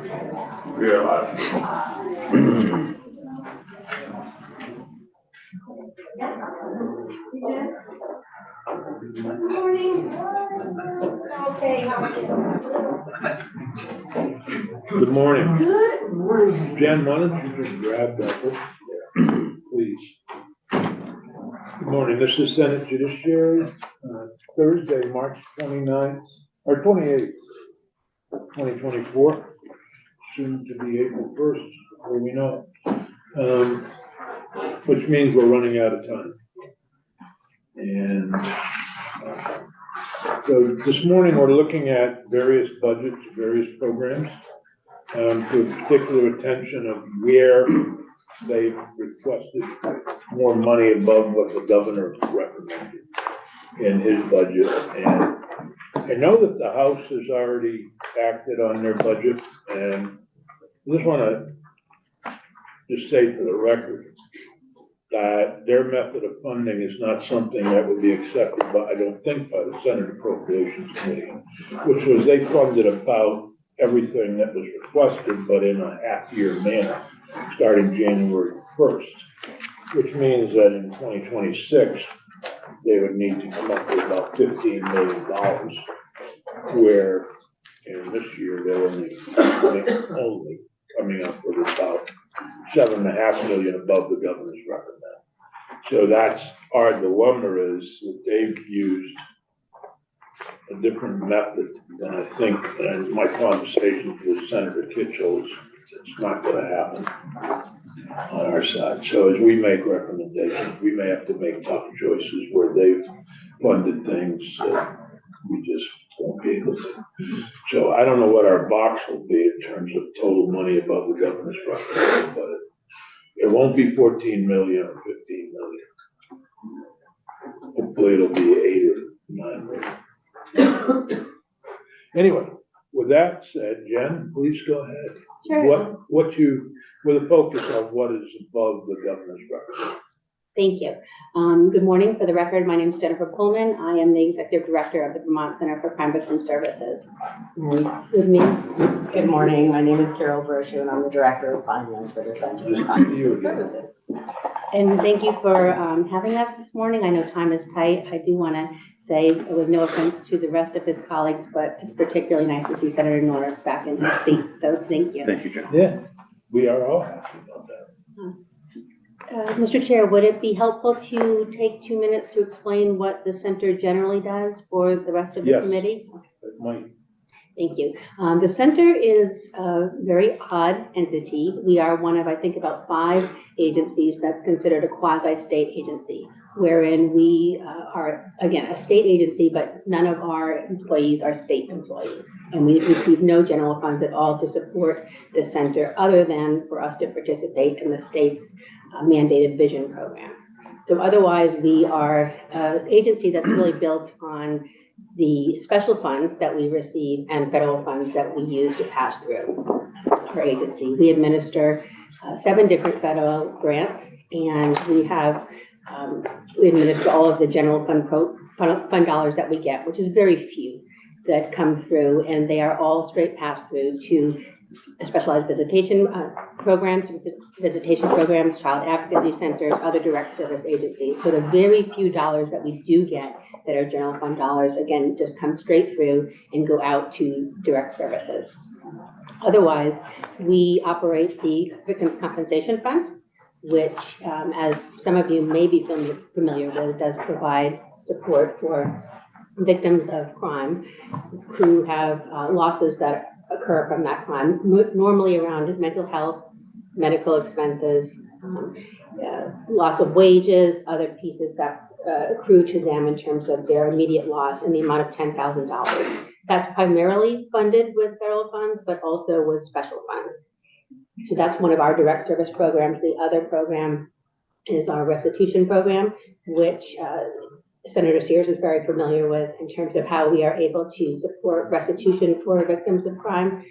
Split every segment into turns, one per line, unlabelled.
Good morning. Okay, how are you?
Good morning.
Good morning.
Jen, why don't you just grab that book there, please? Good morning. This is Senate Judiciary, Thursday, March 29th, or 28th, 2024, soon to be April 1st, before we know it. Which means we're running out of time. And so this morning we're looking at various budgets, various programs, to particular attention of where they've requested more money above what the governor recommended in his budget. And I know that the House has already acted on their budget, and I just want to just say for the record that their method of funding is not something that would be accepted by, I don't think, by the Senate Appropriations Committee, which was they funded about everything that was requested, but in a half-year manner, starting January 1st, which means that in 2026, they would need to come up with about $15 million, where in this year, they're only coming up with about $7.5 million above the governor's recommend. So that's our dilemma, is that they've used a different method than I think, and my conversations with Senator Kitchell is it's not going to happen on our side. So as we make recommendations, we may have to make tough choices where they've funded things that we just won't be able to. So I don't know what our box will be in terms of total money above the governor's recommendation, but it won't be 14 million or 15 million. Hopefully it'll be 8 or 9 million. Anyway, with that said, Jen, please go ahead.
Sure.
With a focus on what is above the governor's recommendation.
Thank you. Good morning. For the record, my name is Jennifer Pullman. I am the Executive Director of the Vermont Center for Crime Victim Services. With me.
Good morning. My name is Carol Brochu, and I'm the Director of Finance for the Center for Crime Victim Services.
And thank you for having us this morning. I know time is tight. I do want to say, with no offense to the rest of his colleagues, but it's particularly nice to see Senator Norris back in his seat. So thank you.
Thank you, Jen. Yeah, we are all happy about that.
Mr. Chair, would it be helpful to take 2 minutes to explain what the center generally does for the rest of the committee?
It might.
Thank you. The center is a very odd entity. We are one of, I think, about 5 agencies that's considered a quasi-state agency, wherein we are, again, a state agency, but none of our employees are state employees. And we receive no general funds at all to support the center, other than for us to participate in the state's mandated vision program. So otherwise, we are an agency that's really built on the special funds that we receive and federal funds that we use to pass through our agency. We administer 7 different federal grants, and we administer all of the general fund dollars that we get, which is very few that come through, and they are all straight pass through to specialized visitation programs, child advocacy centers, other direct service agencies. So the very few dollars that we do get that are general fund dollars, again, just come straight through and go out to direct services. Otherwise, we operate the Victims' Compensation Fund, which, as some of you may be familiar with, does provide support for victims of crime who have losses that occur from that crime, normally around mental health, medical expenses, loss of wages, other pieces that accrue to them in terms of their immediate loss in the amount of $10,000. That's primarily funded with federal funds, but also with special funds. So that's one of our direct service programs. The other program is our restitution program, which Senator Sears is very familiar with in terms of how we are able to support restitution for victims of crime.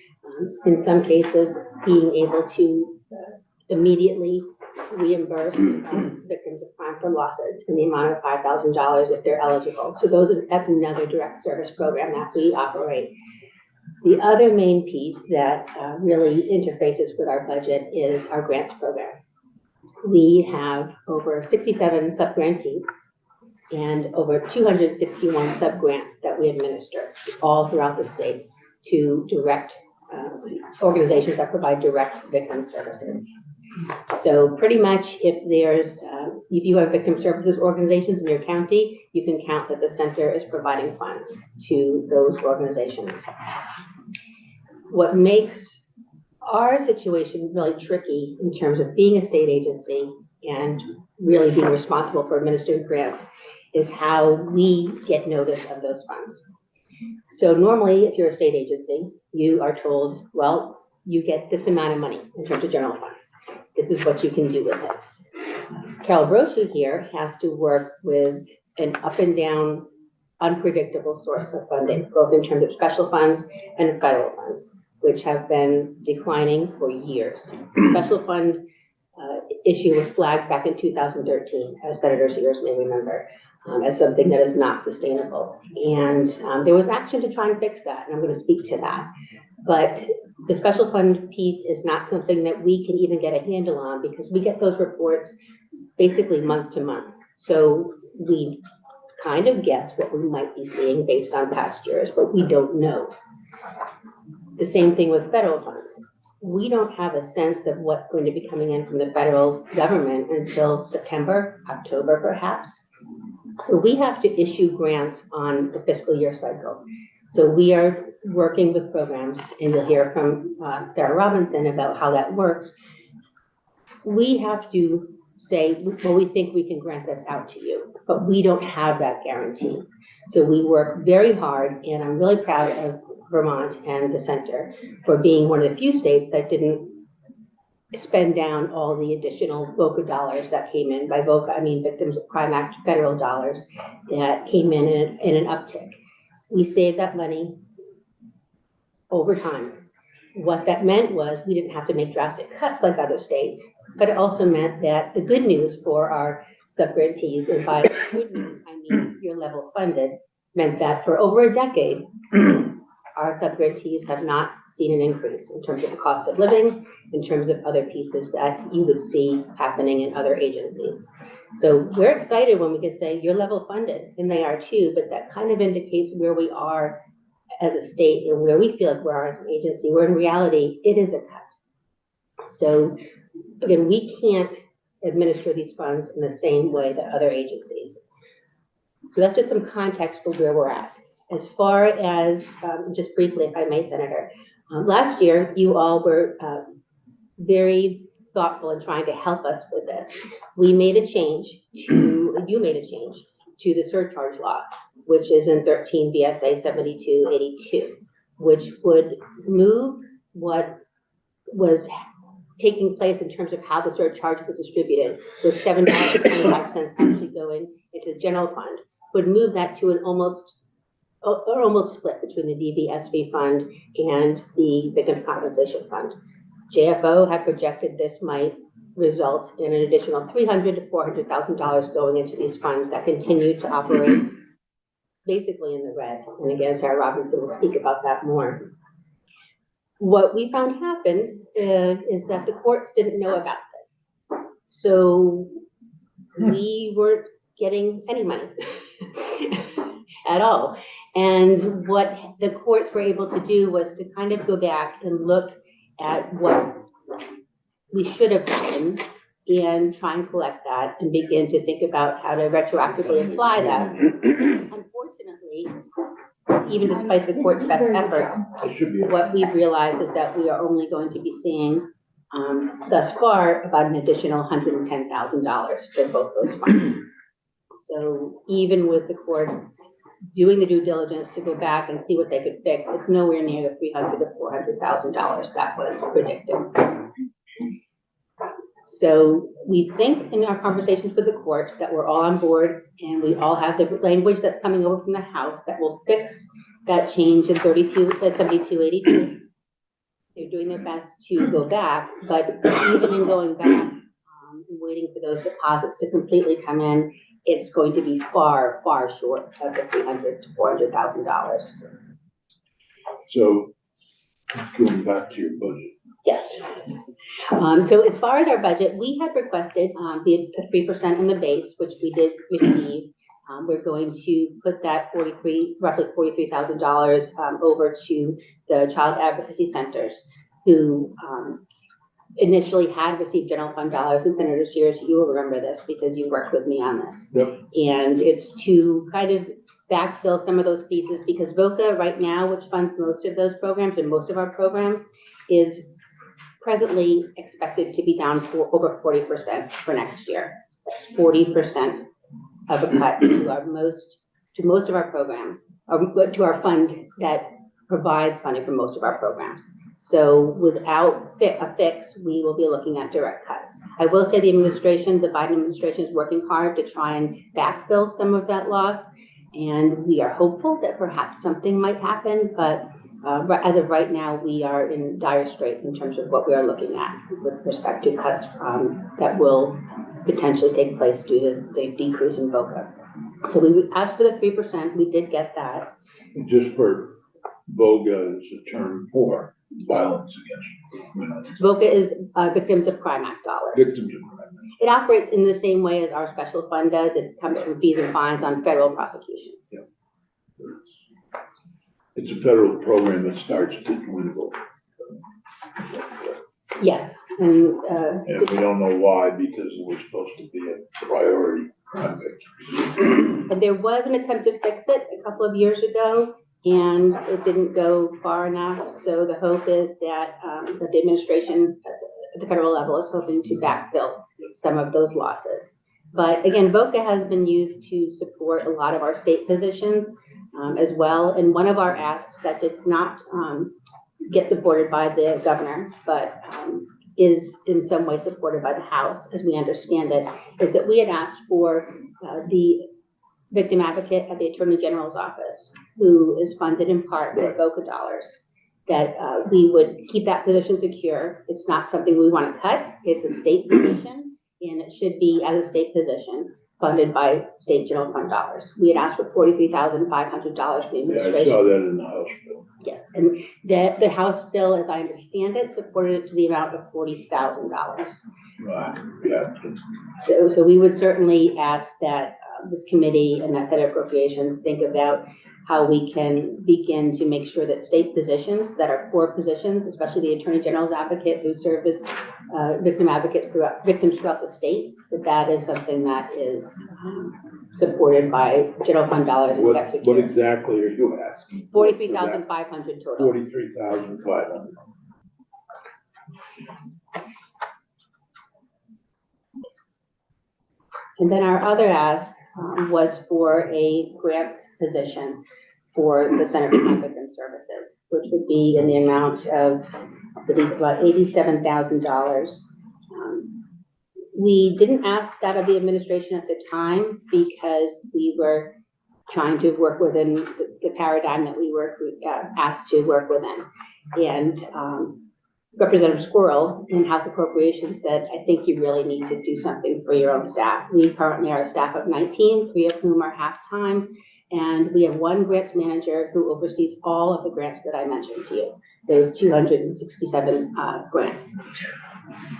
In some cases, being able to immediately reimburse victims of crime for losses in the amount of $5,000 if they're eligible. So that's another direct service program that we operate. The other main piece that really interfaces with our budget is our grants program. We have over 67 sub-grantees and over 261 sub-grants that we administer all throughout the state to direct organizations that provide direct victim services. So pretty much if you have victim services organizations in your county, you can count that the center is providing funds to those organizations. What makes our situation really tricky in terms of being a state agency and really being responsible for administering grants is how we get notice of those funds. So normally, if you're a state agency, you are told, well, you get this amount of money in terms of general funds. This is what you can do with it. Carol Brochu here has to work with an up and down, unpredictable source of funding, both in terms of special funds and federal funds, which have been declining for years. Special fund issue was flagged back in 2013, as Senator Sears may remember, as something that is not sustainable. And there was action to try and fix that, and I'm going to speak to that. But the special fund piece is not something that we can even get a handle on because we get those reports basically month to month. So we kind of guess what we might be seeing based on past years, but we don't know. The same thing with federal funds. We don't have a sense of what's going to be coming in from the federal government until September, October, perhaps. So we have to issue grants on the fiscal year cycle. So we are working with programs, and you'll hear from Sarah Robinson about how that works. We have to say, well, we think we can grant this out to you, but we don't have that guarantee. So we work very hard, and I'm really proud of Vermont and the center for being one of the few states that didn't spend down all the additional VOCA dollars that came in. By VOCA, I mean Victims of Crime Act federal dollars that came in an uptick. We saved that money over time. What that meant was we didn't have to make drastic cuts like other states, but it also meant that the good news for our sub-grantees, and by good news, I mean you're level funded, meant that for over a decade, our sub-grantees have not seen an increase in terms of the cost of living, in terms of other pieces that you would see happening in other agencies. So we're excited when we can say you're level funded, and they are too, but that kind of indicates where we are as a state and where we feel like we are as an agency, where in reality, it is a cut. So again, we can't administer these funds in the same way that other agencies. So that's just some context for where we're at. As far as, just briefly, if I may, Senator, last year, you all were very thoughtful in trying to help us with this. You made a change to the surcharge law, which is in 13 VSA 7282, which would move what was taking place in terms of how the surcharge was distributed, with $7.25 actually going into the general fund, would move that to an almost split between the DVSV fund and the Victim Compensation Fund. JFO had projected this might result in an additional $300,000 to $400,000 going into these funds that continue to operate basically in the red. And again, Sarah Robinson will speak about that more. What we found happened is that the courts didn't know about this. So we weren't getting any money at all. And what the courts were able to do was to kind of go back and look at what we should have done and try and collect that and begin to think about how to retroactively apply that. Unfortunately, even despite the court's best efforts, what we've realized is that we are only going to be seeing thus far about an additional $110,000 for both those funds. So even with the courts doing the due diligence to go back and see what they could fix, it's nowhere near the $300,000 to $400,000 that was predicted. So we think in our conversations with the courts that we're all on board and we all have the language that's coming over from the House that will fix that change in 7282. They're doing their best to go back, but even in going back and waiting for those deposits to completely come in, it's going to be far, far short of the $300,000 to $400,000.
So Going back to your budget.
Yes. So as far as our budget, we had requested the 3% in the base, which we did receive. We're going to put that roughly $43,000 over to the child advocacy centers who initially had received general fund dollars. And Senator Shears, you will remember this because you worked with me on this.
Yep.
And it's to kind of backfill some of those pieces because VOCA right now, which funds most of those programs and most of our programs, is presently expected to be down for over 40% for next year. That's 40% of a cut to most of our programs, to our fund that provides funding for most of our programs. So without a fix, we will be looking at direct cuts. I will say the Biden administration is working hard to try and backfill some of that loss. And we are hopeful that perhaps something might happen, but as of right now, we are in dire straits in terms of what we are looking at with respect to cuts that will potentially take place due to the decrease in VOCA. So we asked for the 3%, we did get that.
Just for VOGA is a term for violence against women.
VOCA is Victims of Crime Act dollars.
Victims of crime.
It operates in the same way as our special fund does. It comes from fees and fines on federal prosecutions.
Yeah. It's a federal program that starts to dwindle.
Yes, and
we don't know why, because it was supposed to be a priority crime victim.
And there was an attempt to fix it a couple of years ago, and it didn't go far enough. So the hope is that that the administration at the federal level is hoping to backfill some of those losses. But again, VOCA has been used to support a lot of our state positions as well. And one of our asks that did not get supported by the governor, but is in some way supported by the House, as we understand it, is that we had asked for the victim advocate at the Attorney General's office, who is funded in part with VOCA dollars, that we would keep that position secure. It's not something we want to cut. It's a state position, and it should be as a state position funded by state general fund dollars. We had asked for $43,500 for the administration.
Yeah, I saw that in the House bill.
Yes, and the House bill, as I understand it, supported it to the amount of $40,000.
Right, yeah.
So we would certainly ask that this committee and that set of appropriations think about how we can begin to make sure that state positions that are core positions, especially the Attorney General's advocate who serve as victim advocates victims throughout the state, that is something that is supported by general fund dollars. And
what exactly are you asking?
43,500 total.
43,500.
And then our other ask was for a grants position for the Center for Crime Victim Services, which would be in the amount of, I believe, about $87,000. We didn't ask that of the administration at the time because we were trying to work within the paradigm that we were asked to work within. And Representative Squirrel in House Appropriations said, I think you really need to do something for your own staff. We currently are a staff of 19, 3 of whom are half-time, and we have one grants manager who oversees all of the grants that I mentioned to you, those 267 grants.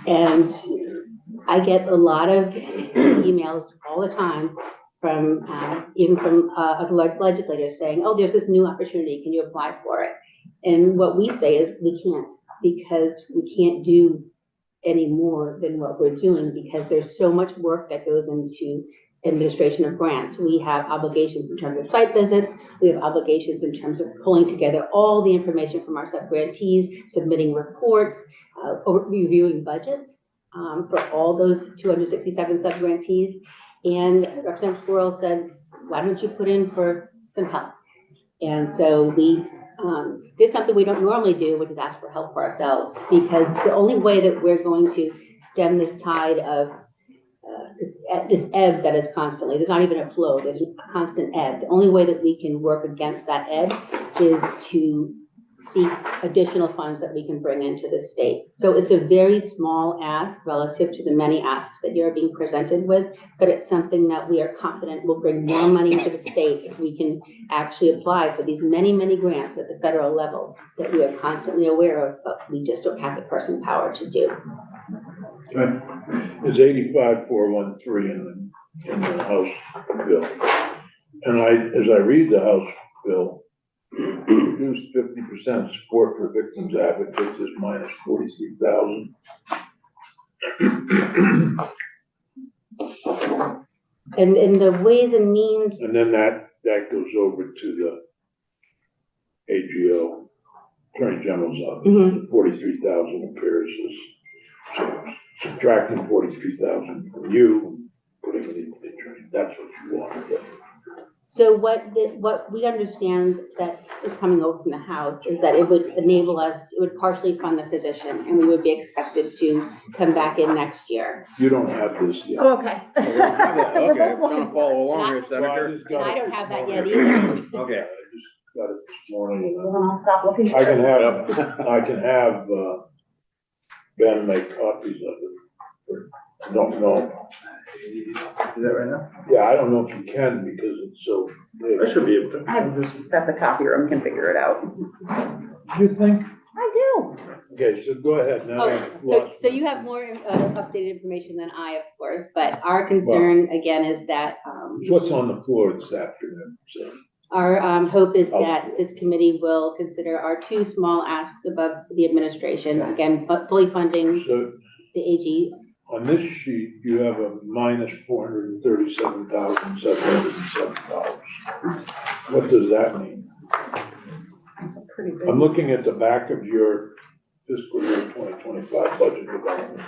And I get a lot of emails all the time from, even from other legislators saying, oh, there's this new opportunity, can you apply for it? And what we say is we can't, because we can't do any more than what we're doing because there's so much work that goes into administration of grants. We have obligations in terms of site visits. We have obligations in terms of pulling together all the information from our sub-grantees, submitting reports, reviewing budgets for all those 267 sub-grantees. And Representative Squirrel said, why don't you put in for some help? And so we did something we don't normally do, which is ask for help for ourselves, because the only way that we're going to stem this tide of this ebb that is constantly, there's not even a flow, there's a constant ebb. The only way that we can work against that ebb is to seek additional funds that we can bring into the state. So it's a very small ask relative to the many asks that you're being presented with, but it's something that we are confident will bring more money into the state if we can actually apply for these many, many grants at the federal level that we are constantly aware of, but we just don't have the person power to do.
Okay. It's 85,413 in the House bill. And as I read the House bill, reduced 50% support for victims advocates is minus 43,000.
And the ways and means,
And then that goes over to the AGO, Attorney General's office. 43,000 appears as subtracting 43,000 from you, putting it into the attorney. That's what you want.
so what we understand that is coming over from the House is that it would enable us, it would partially fund the physician, and we would be expected to come back in next year.
You don't have this yet.
Okay.
Okay, I'm gonna follow along here,
Well, I
Senator.
just got
I
it
don't
this
have that
morning.
yet either.
Okay.
I just got it this morning.
Well, then I'll stop looking.
I can have Ben make copies of it. No.
Do that right now?
Yeah, I don't know if you can because it's so big.
I should be able to.
I've just got the copy room, can figure it out.
You think?
I do.
Okay, so go ahead now.
Oh, so you have more updated information than I, of course, but our concern, again, is that
What's on the floor this afternoon? So,
our hope is that this committee will consider our two small asks above the administration, again, but fully funding
so
the AG.
on this sheet, you have a minus $437,707. What does that mean?
It's a pretty big.
I'm looking at the back of your fiscal year 2025 budget development.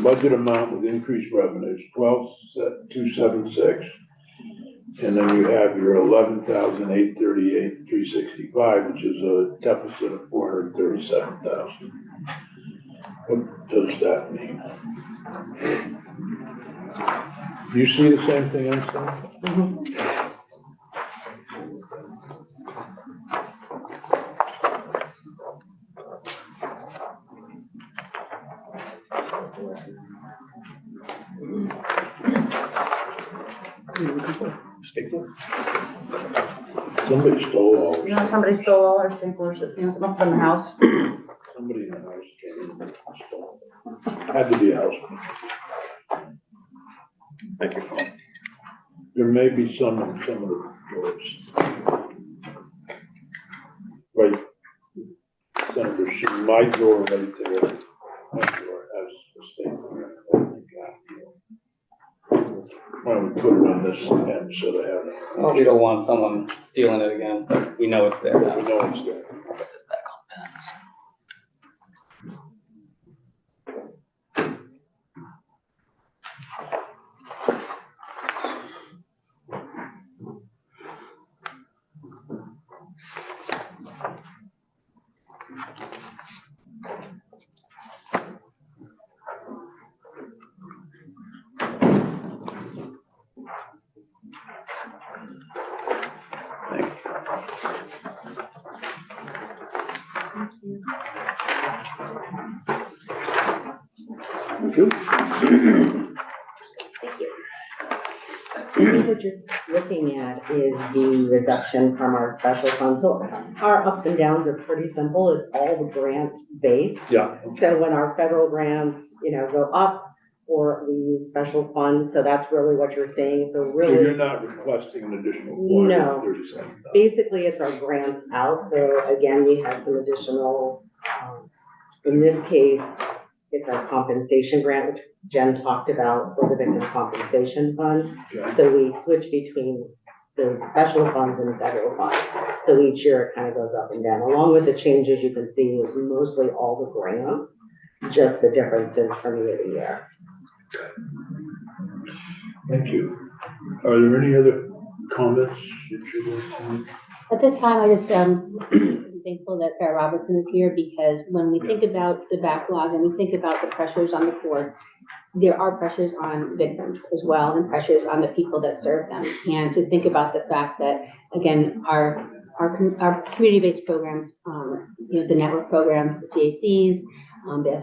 Budget amount with increased revenues, 12,276. And then you have your 11,838,365, which is a deficit of 437,000. What does that mean? Do you see the same thing I'm saying? Somebody stole all,
You know, somebody stole all our staplers, it seems, it must have been the house.
somebody in the house came in and stole. Had to be a house.
Thank you.
There may be some in some of the doors. Right, Senator, my door right there, my door has a staple. Why don't we put it on this end so they have it?
Well, we don't want someone stealing it again, but we know it's there
We
now.
know it's there.
I'll put this back on pens.
Thank you.
What you're looking at is the reduction from our special fund. So our ups and downs are pretty simple. It's all the grant based.
Yeah.
So when our federal grants, go up or we use special funds, so that's really what you're seeing. So
So
really,
you're not requesting an additional
No.
437,000?
basically it's our grants out. So again, we had some additional, in this case, it's our compensation grant, which Jen talked about for the victim compensation fund.
Okay.
So we switch between those special funds and federal funds. So each year it kind of goes up and down. Along with the changes you can see is mostly all the grants, just the differences from year to year.
Thank you. Are there any other comments that you want to make?
At this time, I just am thankful that Sarah Robinson is here, because when we think about the backlog and we think about the pressures on the court, there are pressures on victims as well, and pressures on the people that serve them. And to think about the fact that, again, our our community-based programs, the network programs, the CACs, the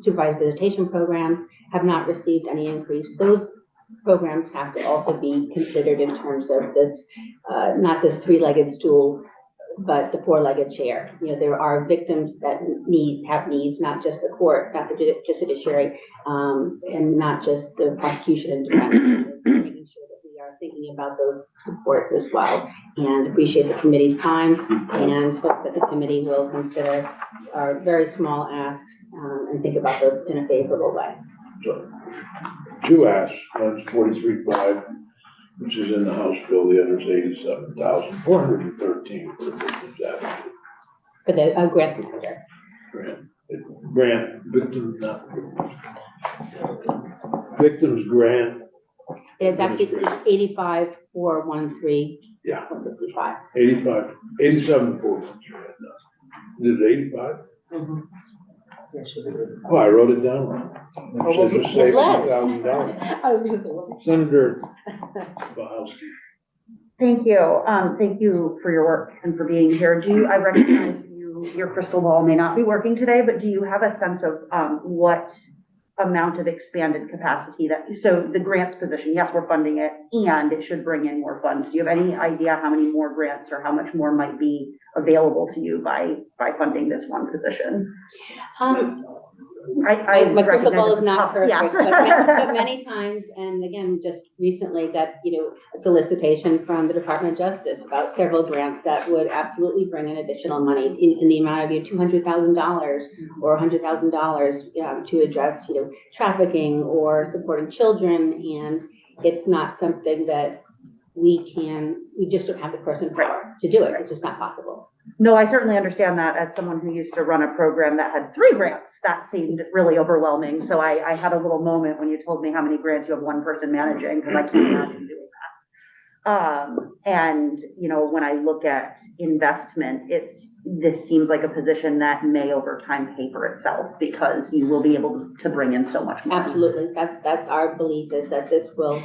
supervised visitation programs have not received any increase. Those programs have to also be considered in terms of this, not this three-legged stool, but the four-legged chair. There are victims that have needs, not just the court, not the judiciary, and not just the prosecution and defense. Making sure that we are thinking about those supports as well, and appreciate the committee's time, and hope that the committee will consider our very small asks and think about those in a favorable way.
So, two asks, one's 43.5, which is in the House bill, the other's 87,413 for the victims advocate
For the grants manager.
grant, victims grant.
It's actually 85,413.
Yeah.
55.
87,413. Is it 85?
Mhm. Yeah, should be.
Oh, I wrote it down wrong.
Well,
It says
it's
save
less.
$2,000.
I was gonna say, well,
Senator Bahalski.
Thank you. Thank you for your work and for being here. I recognize your crystal ball may not be working today, but do you have a sense of what amount of expanded capacity so the grants position, yes, we're funding it and it should bring in more funds. Do you have any idea how many more grants or how much more might be available to you by funding this one position?
My crystal ball is not perfect,
Yes.
but many times, and again, just recently got, a solicitation from the Department of Justice about several grants that would absolutely bring in additional money in the amount of $200,000 or $100,000 to address, trafficking or supporting children. And it's not something that we just don't have the person power to do it. It's just not possible.
No, I certainly understand that as someone who used to run a program that had 3 grants. That seemed really overwhelming. So I had a little moment when you told me how many grants you have one person managing, because I can't imagine doing that. And, when I look at investment, this seems like a position that may over time pay for itself because you will be able to bring in so much more.
Absolutely. That's our belief, is that this will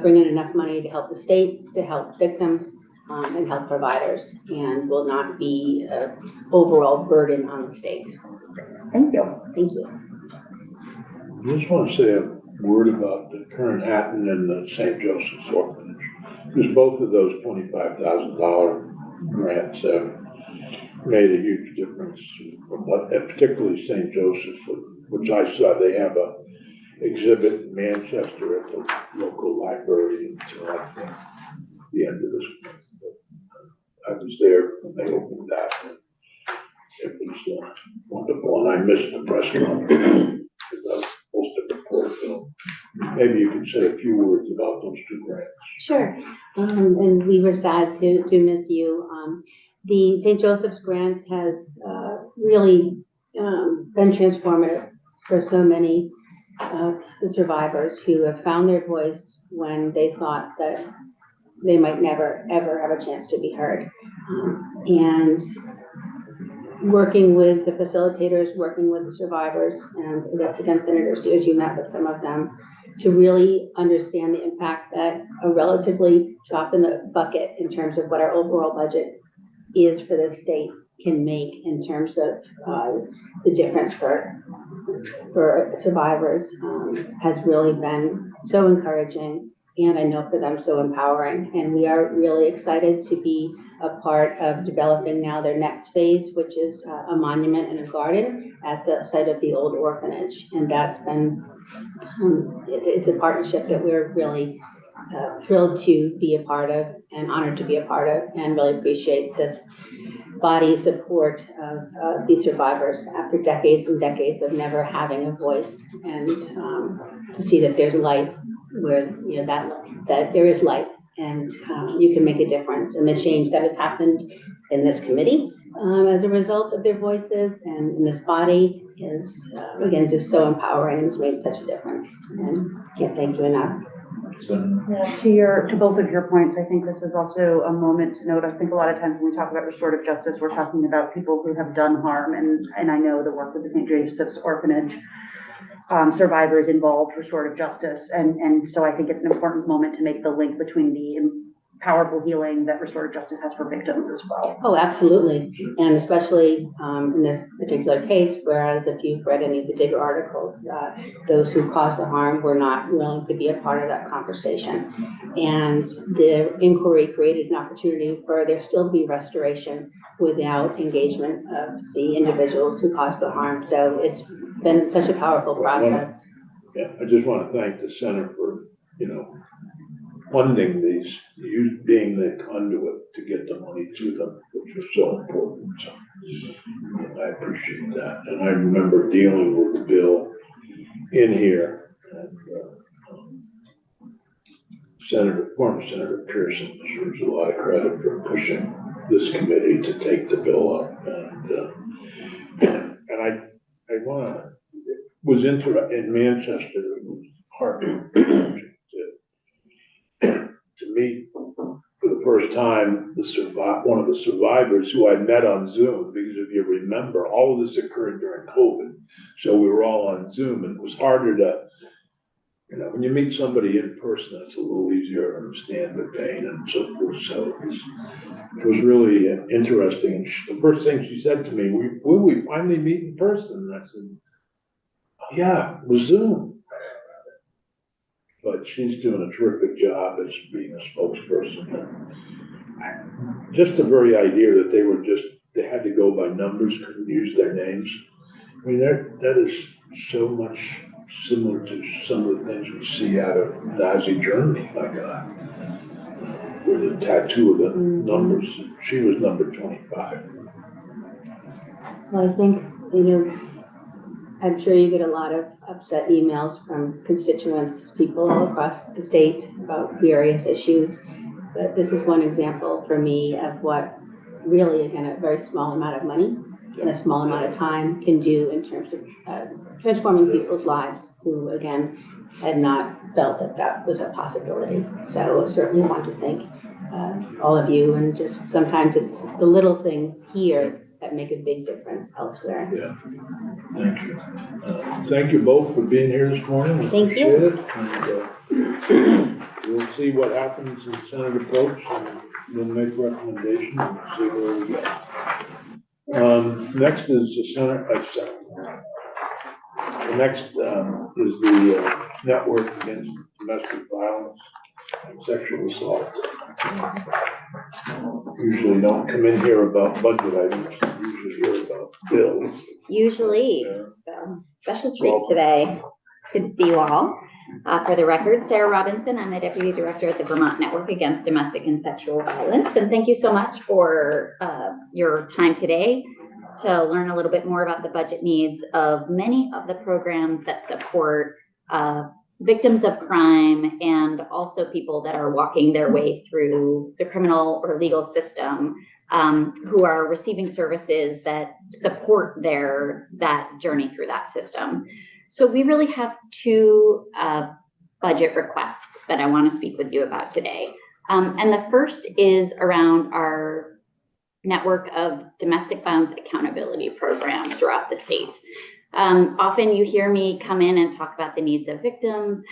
bring in enough money to help the state, to help victims, and help providers, and will not be an overall burden on the state.
Thank you.
Thank you.
I just want to say a word about the current Hatton and the St. Joseph's Orphanage, because both of those $25,000 grants have made a huge difference, particularly St. Joseph's, which I saw they have a exhibit in Manchester at the local library until I think the end of this month. I was there when they opened that, and it was wonderful, and I missed the press conference because I was supposed to report. So maybe you could say a few words about those 2 grants.
Sure. And we were sad to miss you. The St. Joseph's grant has really been transformative for so many of the survivors who have found their voice when they thought that they might never, ever have a chance to be heard. And working with the facilitators, working with the survivors, and again, Senator Sears, you met with some of them, to really understand the impact that a relatively drop in the bucket in terms of what our overall budget is for the state can make in terms of the difference for survivors has really been so encouraging. And I know for them so empowering. And we are really excited to be a part of developing now their next phase, which is a monument and a garden at the site of the old orphanage. And that's been, it's a partnership that we're really thrilled to be a part of and honored to be a part of, and really appreciate this body support of these survivors after decades and decades of never having a voice, and to see that there's light where, that there is light, and you can make a difference. And the change that has happened in this committee as a result of their voices and in this body is, again, just so empowering and has made such a difference. And can't thank you enough.
To both of your points, I think this is also a moment to note. I think a lot of times when we talk about restorative justice, we're talking about people who have done harm, and I know the work with the St. Joseph's Orphanage survivors involved restorative justice, and so I think it's an important moment to make the link between powerful healing that restorative justice has for victims as well.
Oh, absolutely. And especially in this particular case, whereas if you've read any of the bigger articles, those who caused the harm were not willing to be a part of that conversation. And the inquiry created an opportunity for there still to be restoration without engagement of the individuals who caused the harm. So it's been such a powerful process.
Yeah, I just want to thank the center for, funding these, you being the conduit to get the money to them, which is so important. So I appreciate that. And I remember dealing with the bill in here, and former Senator Pearson deserves a lot of credit for pushing this committee to take the bill up. And I was in Manchester, it was heartbreaking to meet for the first time one of the survivors who I met on Zoom, because if you remember, all of this occurred during COVID. So we were all on Zoom, and it was harder to, when you meet somebody in person, it's a little easier to understand their pain and so forth. So it was really interesting. And the first thing she said to me, will we finally meet in person? And I said, yeah, with Zoom. But she's doing a terrific job as being a spokesperson. And just the very idea that they had to go by numbers, couldn't use their names. I mean, that is so much similar to some of the things we see out of Nazi Germany, like with the tattoo of the numbers. She was number 25.
Well, I think, I'm sure you get a lot of upset emails from constituents, people all across the state about various issues. But this is one example for me of what really, again, a very small amount of money in a small amount of time can do in terms of transforming people's lives who, again, had not felt that was a possibility. So I certainly want to thank all of you, and just sometimes it's the little things here that make a big difference elsewhere.
Yeah, thank you. Thank you both for being here this morning.
Thank you.
And, we'll see what happens in Senate approach, and we'll make recommendations and see where we go. Next is the the next is the Network Against Domestic Violence and Sexual Assault. Usually don't come in here about budget items, usually hear about bills.
Usually, so special treat today. It's good to see you all. For the record, Sarah Robinson, I'm the Deputy Director at the Vermont Network Against Domestic and Sexual Violence. And thank you so much for your time today to learn a little bit more about the budget needs of many of the programs that support victims of crime, and also people that are walking their way through the criminal or legal system, who are receiving services that support that journey through that system. So we really have two budget requests that I want to speak with you about today. And the first is around our network of domestic violence accountability programs throughout the state. Often you hear me come in and talk about the needs of victims.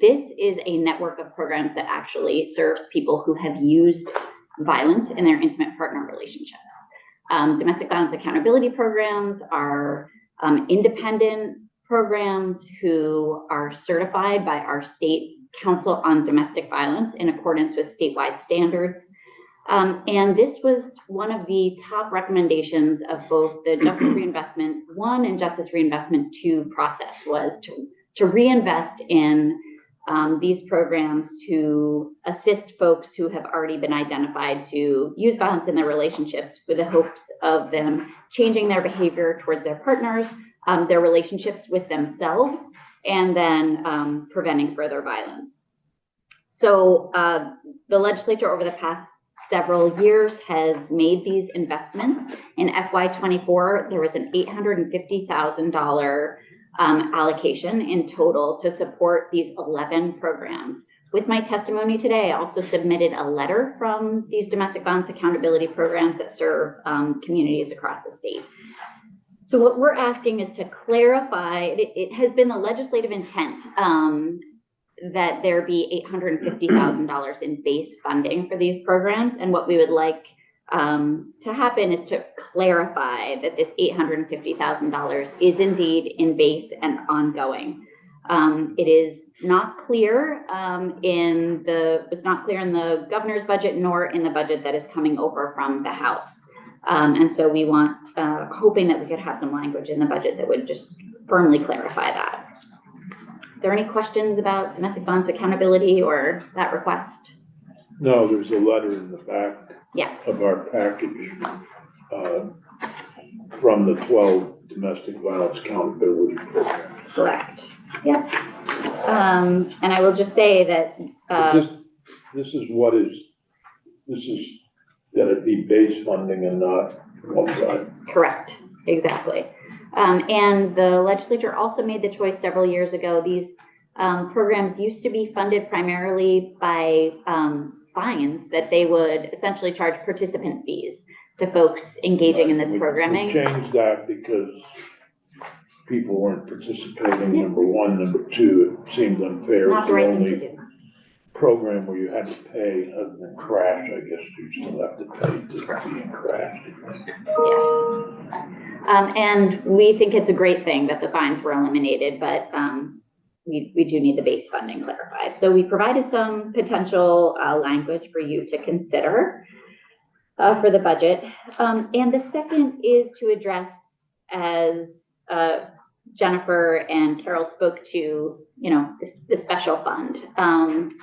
This is a network of programs that actually serves people who have used violence in their intimate partner relationships. Domestic violence accountability programs are independent programs who are certified by our state Council on Domestic Violence in accordance with statewide standards. And this was one of the top recommendations of both the Justice Reinvestment 1 and Justice Reinvestment 2 process, was to reinvest in these programs to assist folks who have already been identified to use violence in their relationships, with the hopes of them changing their behavior towards their partners, their relationships with themselves, and then preventing further violence. So the legislature over the past several years has made these investments. In FY24, there was an $850,000 allocation in total to support these 11 programs. With my testimony today, I also submitted a letter from these domestic violence accountability programs that serve communities across the state. So what we're asking is to clarify, it has been the legislative intent that there be $850,000 in base funding for these programs. And what we would like to happen is to clarify that this $850,000 is indeed in base and ongoing. It is not clear it's not clear in the governor's budget nor in the budget that is coming over from the House. And so we want, hoping that we could have some language in the budget that would just firmly clarify that. Are there any questions about domestic violence accountability or that request?
No, there's a letter in the back
Yes.
of our package, from the 12 domestic violence accountability programs.
Correct. Yep. And I will just say that,
This is gonna be base funding and not one side.
correct, exactly. And the legislature also made the choice several years ago. These programs used to be funded primarily by fines that they would essentially charge participant fees to folks engaging in this programming.
We changed that because people weren't participating, number one. Number two, it seemed unfair.
Not the right thing to
It's the
do.
only program where you had to pay other than crash. I guess you still have to pay to be crashed.
Yes. And we think it's a great thing that the fines were eliminated, but we do need the base funding clarified. So we provided some potential language for you to consider for the budget. And the second is to address, as Jennifer and Carol spoke to, the special fund.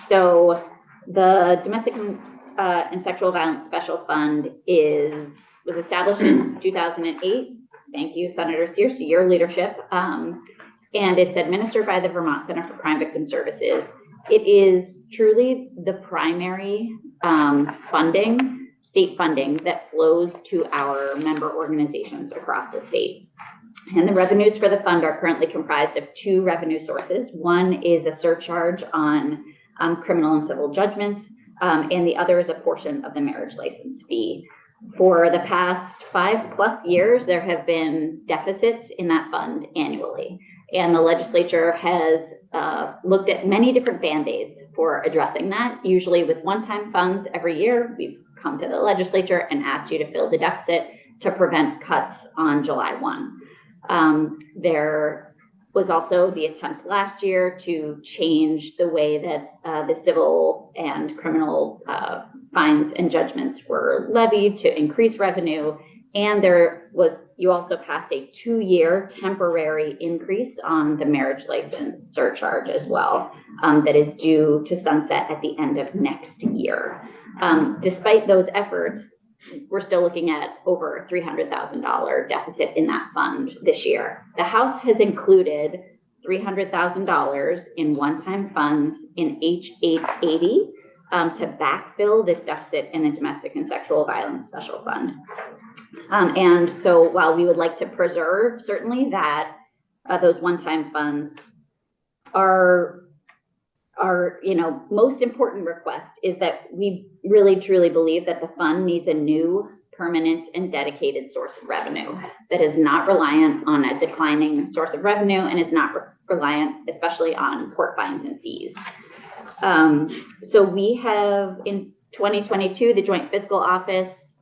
So the Domestic and Sexual Violence Special Fund was established in 2008. Thank you, Senator Sears, to your leadership. And it's administered by the Vermont Center for Crime Victim Services. It is truly the primary state funding that flows to our member organizations across the state. And the revenues for the fund are currently comprised of two revenue sources. One is a surcharge on criminal and civil judgments, and the other is a portion of the marriage license fee. For the past 5+ years, there have been deficits in that fund annually. And the legislature has looked at many different Band-Aids for addressing that, usually with one-time funds every year. We've come to the legislature and asked you to fill the deficit to prevent cuts on July 1. There was also the attempt last year to change the way that the civil and criminal fines and judgments were levied to increase revenue. And you also passed a 2-year temporary increase on the marriage license surcharge as well, that is due to sunset at the end of next year. Despite those efforts, we're still looking at over $300,000 deficit in that fund this year. The House has included $300,000 in one-time funds in H880 to backfill this deficit in the Domestic and Sexual Violence Special Fund. And so while we would like to preserve certainly that those one-time funds, our most important request is that we really truly believe that the fund needs a new permanent and dedicated source of revenue that is not reliant on a declining source of revenue and is not reliant especially on court fines and fees. So we have in 2022, the Joint Fiscal Office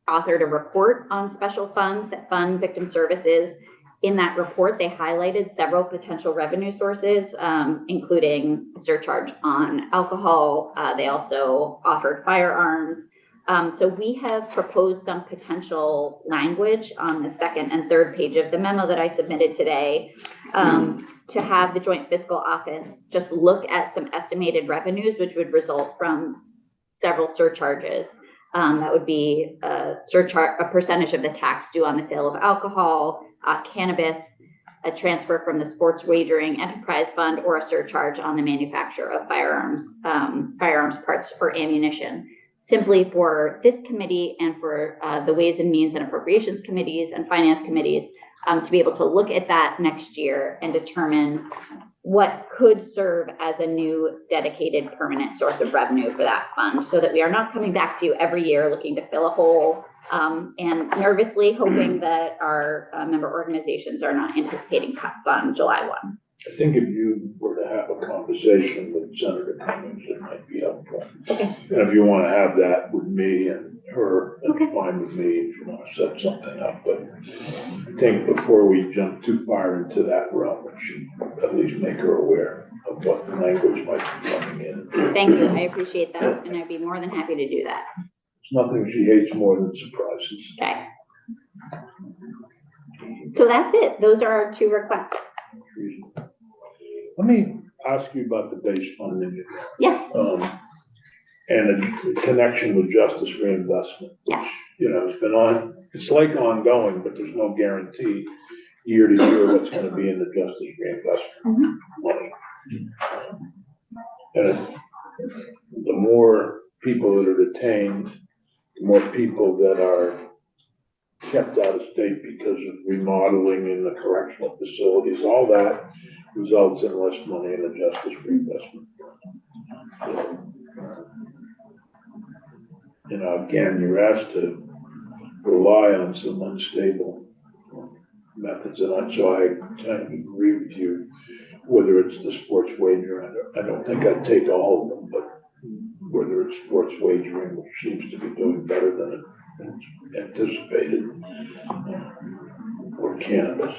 authored a report on special funds that fund victim services. In that report, they highlighted several potential revenue sources, including a surcharge on alcohol. They also offered firearms. So we have proposed some potential language on the second and third page of the memo that I submitted today to have the Joint Fiscal Office just look at some estimated revenues, which would result from several surcharges. That would be a percentage of the tax due on the sale of alcohol, cannabis, a transfer from the Sports Wagering Enterprise Fund, or a surcharge on the manufacture of firearms parts or ammunition. Simply for this committee and for the Ways and Means and Appropriations Committees and Finance Committees to be able to look at that next year and determine what could serve as a new dedicated permanent source of revenue for that fund, so that we are not coming back to you every year looking to fill a hole and nervously hoping that our member organizations are not anticipating cuts on July 1.
I think if you were to have a conversation with Senator Cummings, it might be helpful.
Okay.
And if you wanna have that with me and her,
Okay.
that's fine with me, if you wanna set something up, but I think before we jump too far into that realm, we should at least make her aware of what language might be coming in.
Thank you, I appreciate that, and I'd be more than happy to do that.
There's nothing she hates more than surprises.
Okay. So that's it, those are our 2 requests.
Let me ask you about the base funding,
Yes,
and a connection with justice reinvestment.
yes,
You know, it's like ongoing, but there's no guarantee year to year what's gonna be in the justice reinvestment money. And the more people that are detained, the more people that are kept out of state because of remodeling in the correctional facilities, all that results in less money in the justice reinvestment. You know, again, you're asked to rely on some unstable methods, and so I kind of agree with you, whether it's the sports wagering, I don't think I'd take all of them, but whether it's sports wagering, which seems to be doing better than it anticipated, or cannabis.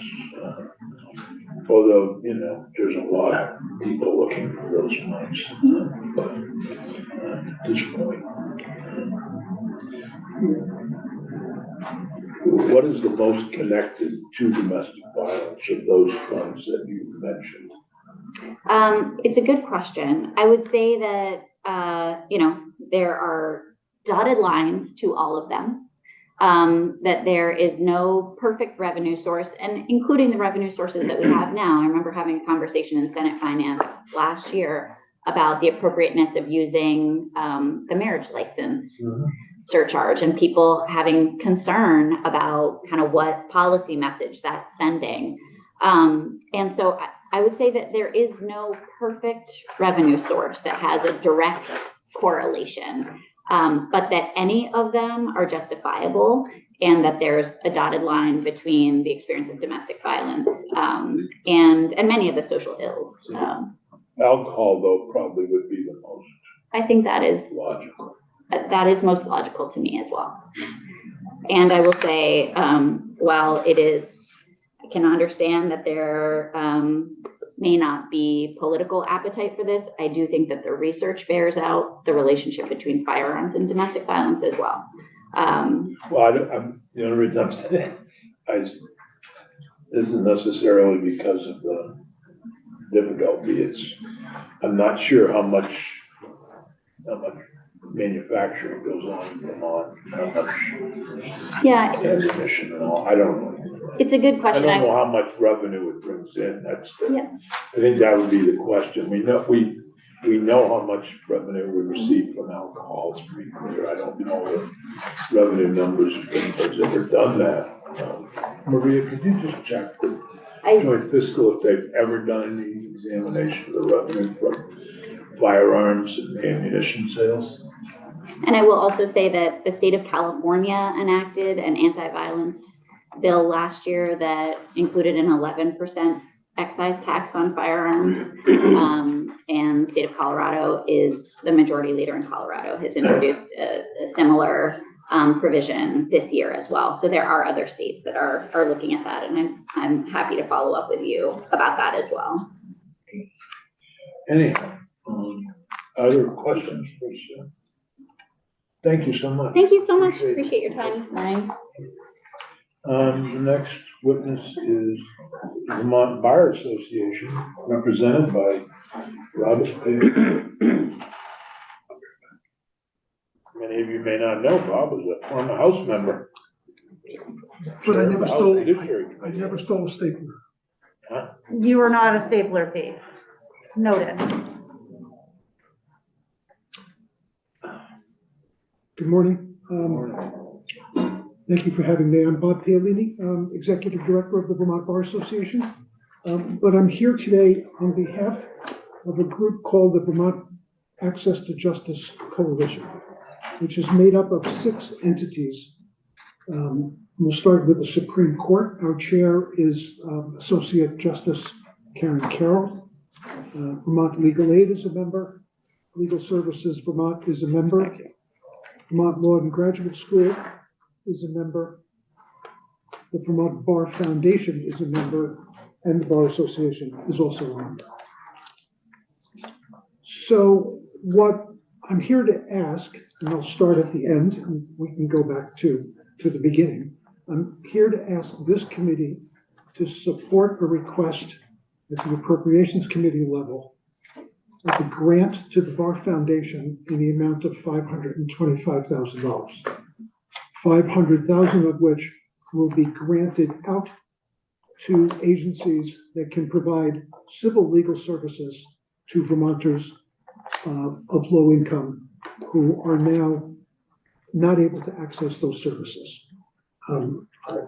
Although, you know, there's a lot of people looking for those ones, but at this point. What is the most connected to domestic violence of those funds that you mentioned?
it's a good question. I would say that, there are dotted lines to all of them. That there is no perfect revenue source, and including the revenue sources that we have now. I remember having a conversation in Senate Finance last year about the appropriateness of using the marriage license surcharge, and people having concern about kind of what policy message that's sending. And so I would say that there is no perfect revenue source that has a direct correlation. But that any of them are justifiable, and that there's a dotted line between the experience of domestic violence and many of the social ills.
Alcohol, though, probably would be the most
I think that is
logical.
most logical to me as well. And I will say, while I can understand that there may not be political appetite for this, I do think that the research bears out the relationship between firearms and domestic violence as well.
The only reason I'm saying it isn't necessarily because of the difficulty. I'm not sure how much manufacturing goes on in Vermont, how much ammunition and all. I don't know.
It's a good
I
question.
don't know how much revenue it brings in.
Yeah.
I think that would be the question. We know how much revenue we receive from alcohol. It's pretty clear. I don't know the revenue numbers if anybody's ever done that. Maria, could you just check the joint fiscal if they've ever done any examination of the revenue from firearms and ammunition sales?
And I will also say that the state of California enacted an anti-violence bill last year that included an 11% excise tax on firearms. And the state of Colorado is the majority leader in Colorado, has introduced a similar provision this year as well. So there are other states that are looking at that, and I'm happy to follow up with you about that as well.
Any other questions for Sue? Thank you so much.
Thank you so much. Appreciate your time this morning.
The next witness is the Vermont Bar Association, represented by Robert Page. Many of you may not know Bob was a former House member.
But I never
House
stole,
Judiciary.
I never stole a stapler.
Huh?
You are not a stapler thief. Noted.
Good morning. Thank you for having me. I'm Bob Paolini, Executive Director of the Vermont Bar Association. But I'm here today on behalf of a group called the Vermont Access to Justice Coalition, which is made up of 6 entities. We'll start with the Supreme Court. Our chair is Associate Justice Karen Carroll. Vermont Legal Aid is a member. Legal Services Vermont is a member. Vermont Law and Graduate School is a member. The Vermont Bar Foundation is a member, and the Bar Association is also a member. So what I'm here to ask, and I'll start at the end, and we can go back to the beginning. I'm here to ask this committee to support a request at the Appropriations Committee level of a grant to the Bar Foundation in the amount of $525,000. $500,000 of which will be granted out to agencies that can provide civil legal services to Vermonters of low income who are now not able to access those services.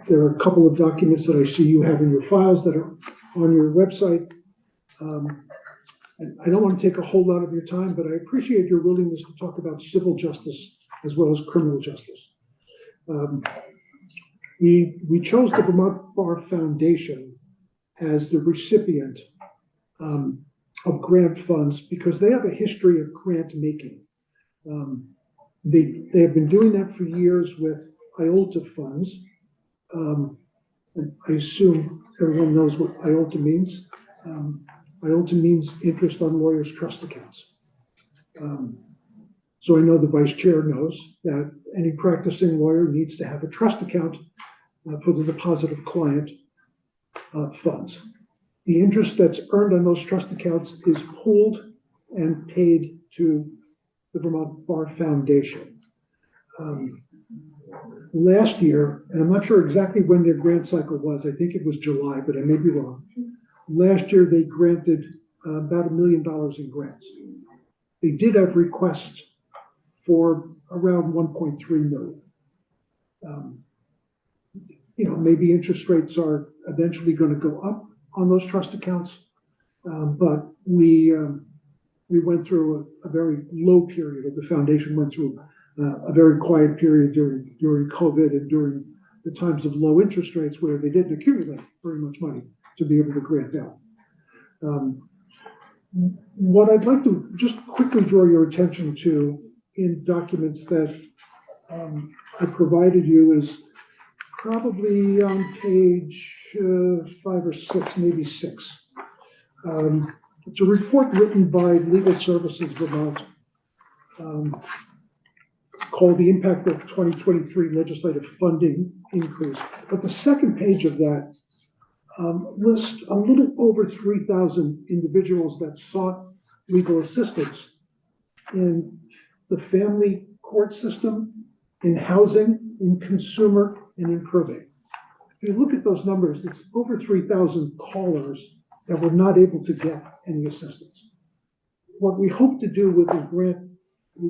There are a couple of documents that I see you have in your files that are on your website. And I don't want to take a whole lot of your time, but I appreciate your willingness to talk about civil justice as well as criminal justice. We chose the Vermont Bar Foundation as the recipient of grant funds because they have a history of grant making. They have been doing that for years with IOLTA funds. And I assume everyone knows what IOLTA means. IOLTA means interest on lawyers' trust accounts. So I know the vice chair knows that any practicing lawyer needs to have a trust account for the deposit of client funds. The interest that's earned on those trust accounts is pooled and paid to the Vermont Bar Foundation. Last year, and I'm not sure exactly when their grant cycle was, I think it was July, but I may be wrong. Last year, they granted about $1 million in grants. They did have requests for around 1.3 million. Maybe interest rates are eventually going to go up on those trust accounts, but we went through a very low period, or the foundation went through a very quiet period during COVID and during the times of low interest rates where they didn't accumulate very much money to be able to grant out. What I'd like to just quickly draw your attention to in documents that I provided you is probably on page 5 or 6, maybe 6. It's a report written by Legal Services Vermont called The Impact of 2023 Legislative Funding Increase. But the second page of that lists a little over 3,000 individuals that sought legal assistance in the family court system, in housing, in consumer, and in probate. If you look at those numbers, it's over 3,000 callers that were not able to get any assistance. What we hope to do with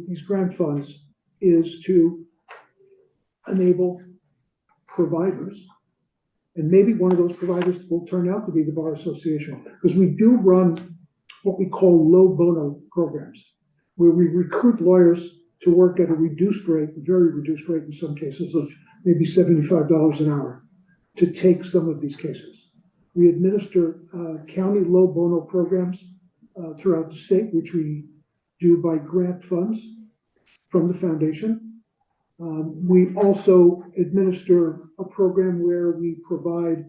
these grant funds is to enable providers, and maybe one of those providers will turn out to be the Bar Association, because we do run what we call low bono programs, where we recruit lawyers to work at a reduced rate, very reduced rate in some cases of maybe $75 an hour, to take some of these cases. We administer county low bono programs throughout the state, which we do by grant funds from the foundation. We also administer a program where we provide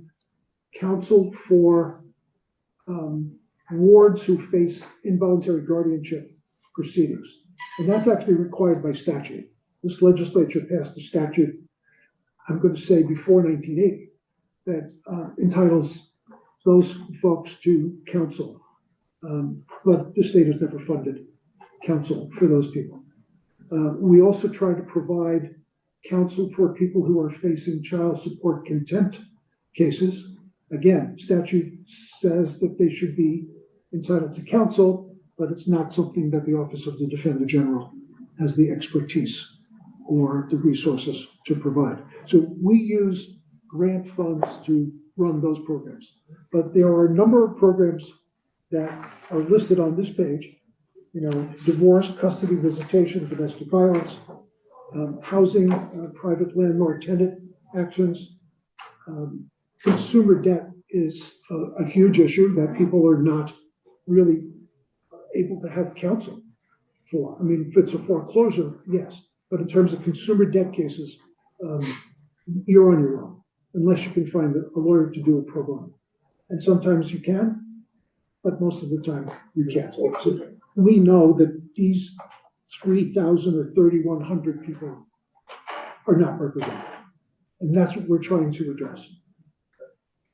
counsel for wards who face involuntary guardianship proceedings. And that's actually required by statute. This legislature passed a statute, I'm going to say before 1980, that entitles those folks to counsel. But the state has never funded counsel for those people. We also try to provide counsel for people who are facing child support contempt cases. Again, statute says that they should be entitled to counsel, but it's not something that the Office of the Defender General has the expertise or the resources to provide. So we use grant funds to run those programs. But there are a number of programs that are listed on this page. Divorce, custody, visitation, domestic violence, housing, private landlord tenant actions, consumer debt is a huge issue that people are not really able to have counsel for. I mean, if it's a foreclosure, yes, but in terms of consumer debt cases, you're on your own, unless you can find a lawyer to do it pro bono. And sometimes you can, but most of the time you can't. So we know that these 3,000 or 3,100 people are not represented. And that's what we're trying to address.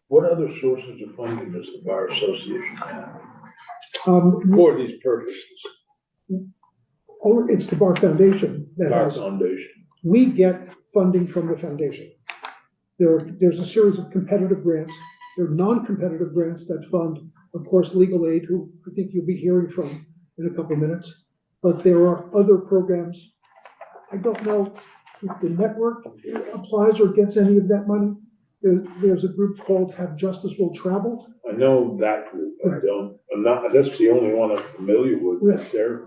What other sources of funding does the Bar Association have
Um,
for these purposes?
or it's the Bar Foundation that
Bar
has,
Foundation.
we get funding from the foundation. There's a series of competitive grants. There are non-competitive grants that fund, of course, legal aid, who I think you'll be hearing from in a couple of minutes. But there are other programs. I don't know if the network applies or gets any of that money. There's a group called Have Justice Will Travel.
I know that group, I don't, I'm not, that's the only one I'm familiar with.
Yeah.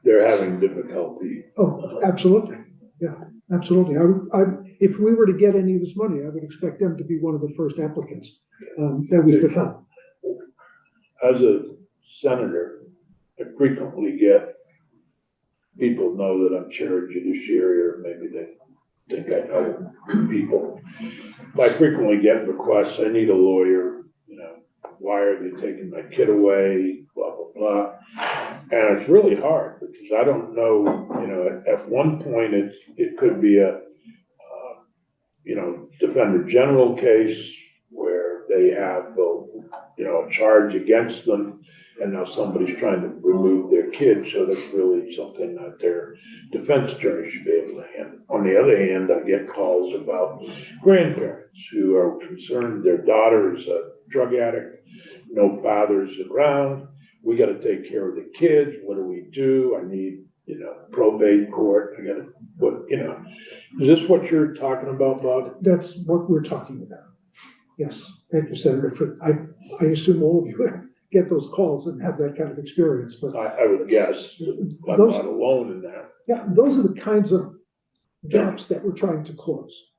They're having difficulty.
Oh, absolutely. Yeah, absolutely. If we were to get any of this money, I would expect them to be one of the first applicants that we could help.
As a senator, I frequently get, people know that I'm chair of Judiciary, or maybe they think I know people. I frequently get requests, I need a lawyer, why are they taking my kid away, blah, blah, blah. And it's really hard, because I don't know, at one point, it could be a, Defender General case where they have, a charge against them, and now somebody's trying to remove their kid, so that's really something that their defense attorney should be able to handle. On the other hand, I get calls about grandparents who are concerned their daughter is a drug addict, no father's around, we gotta take care of the kids, what do we do? I need, probate court, I gotta, is this what you're talking about, Bob?
That's what we're talking about. Yes, thank you, Senator. I assume all of you get those calls and have that kind of experience, but
I would guess, I'm
Those-
not alone in that.
yeah, those are the kinds of gaps that we're trying to close.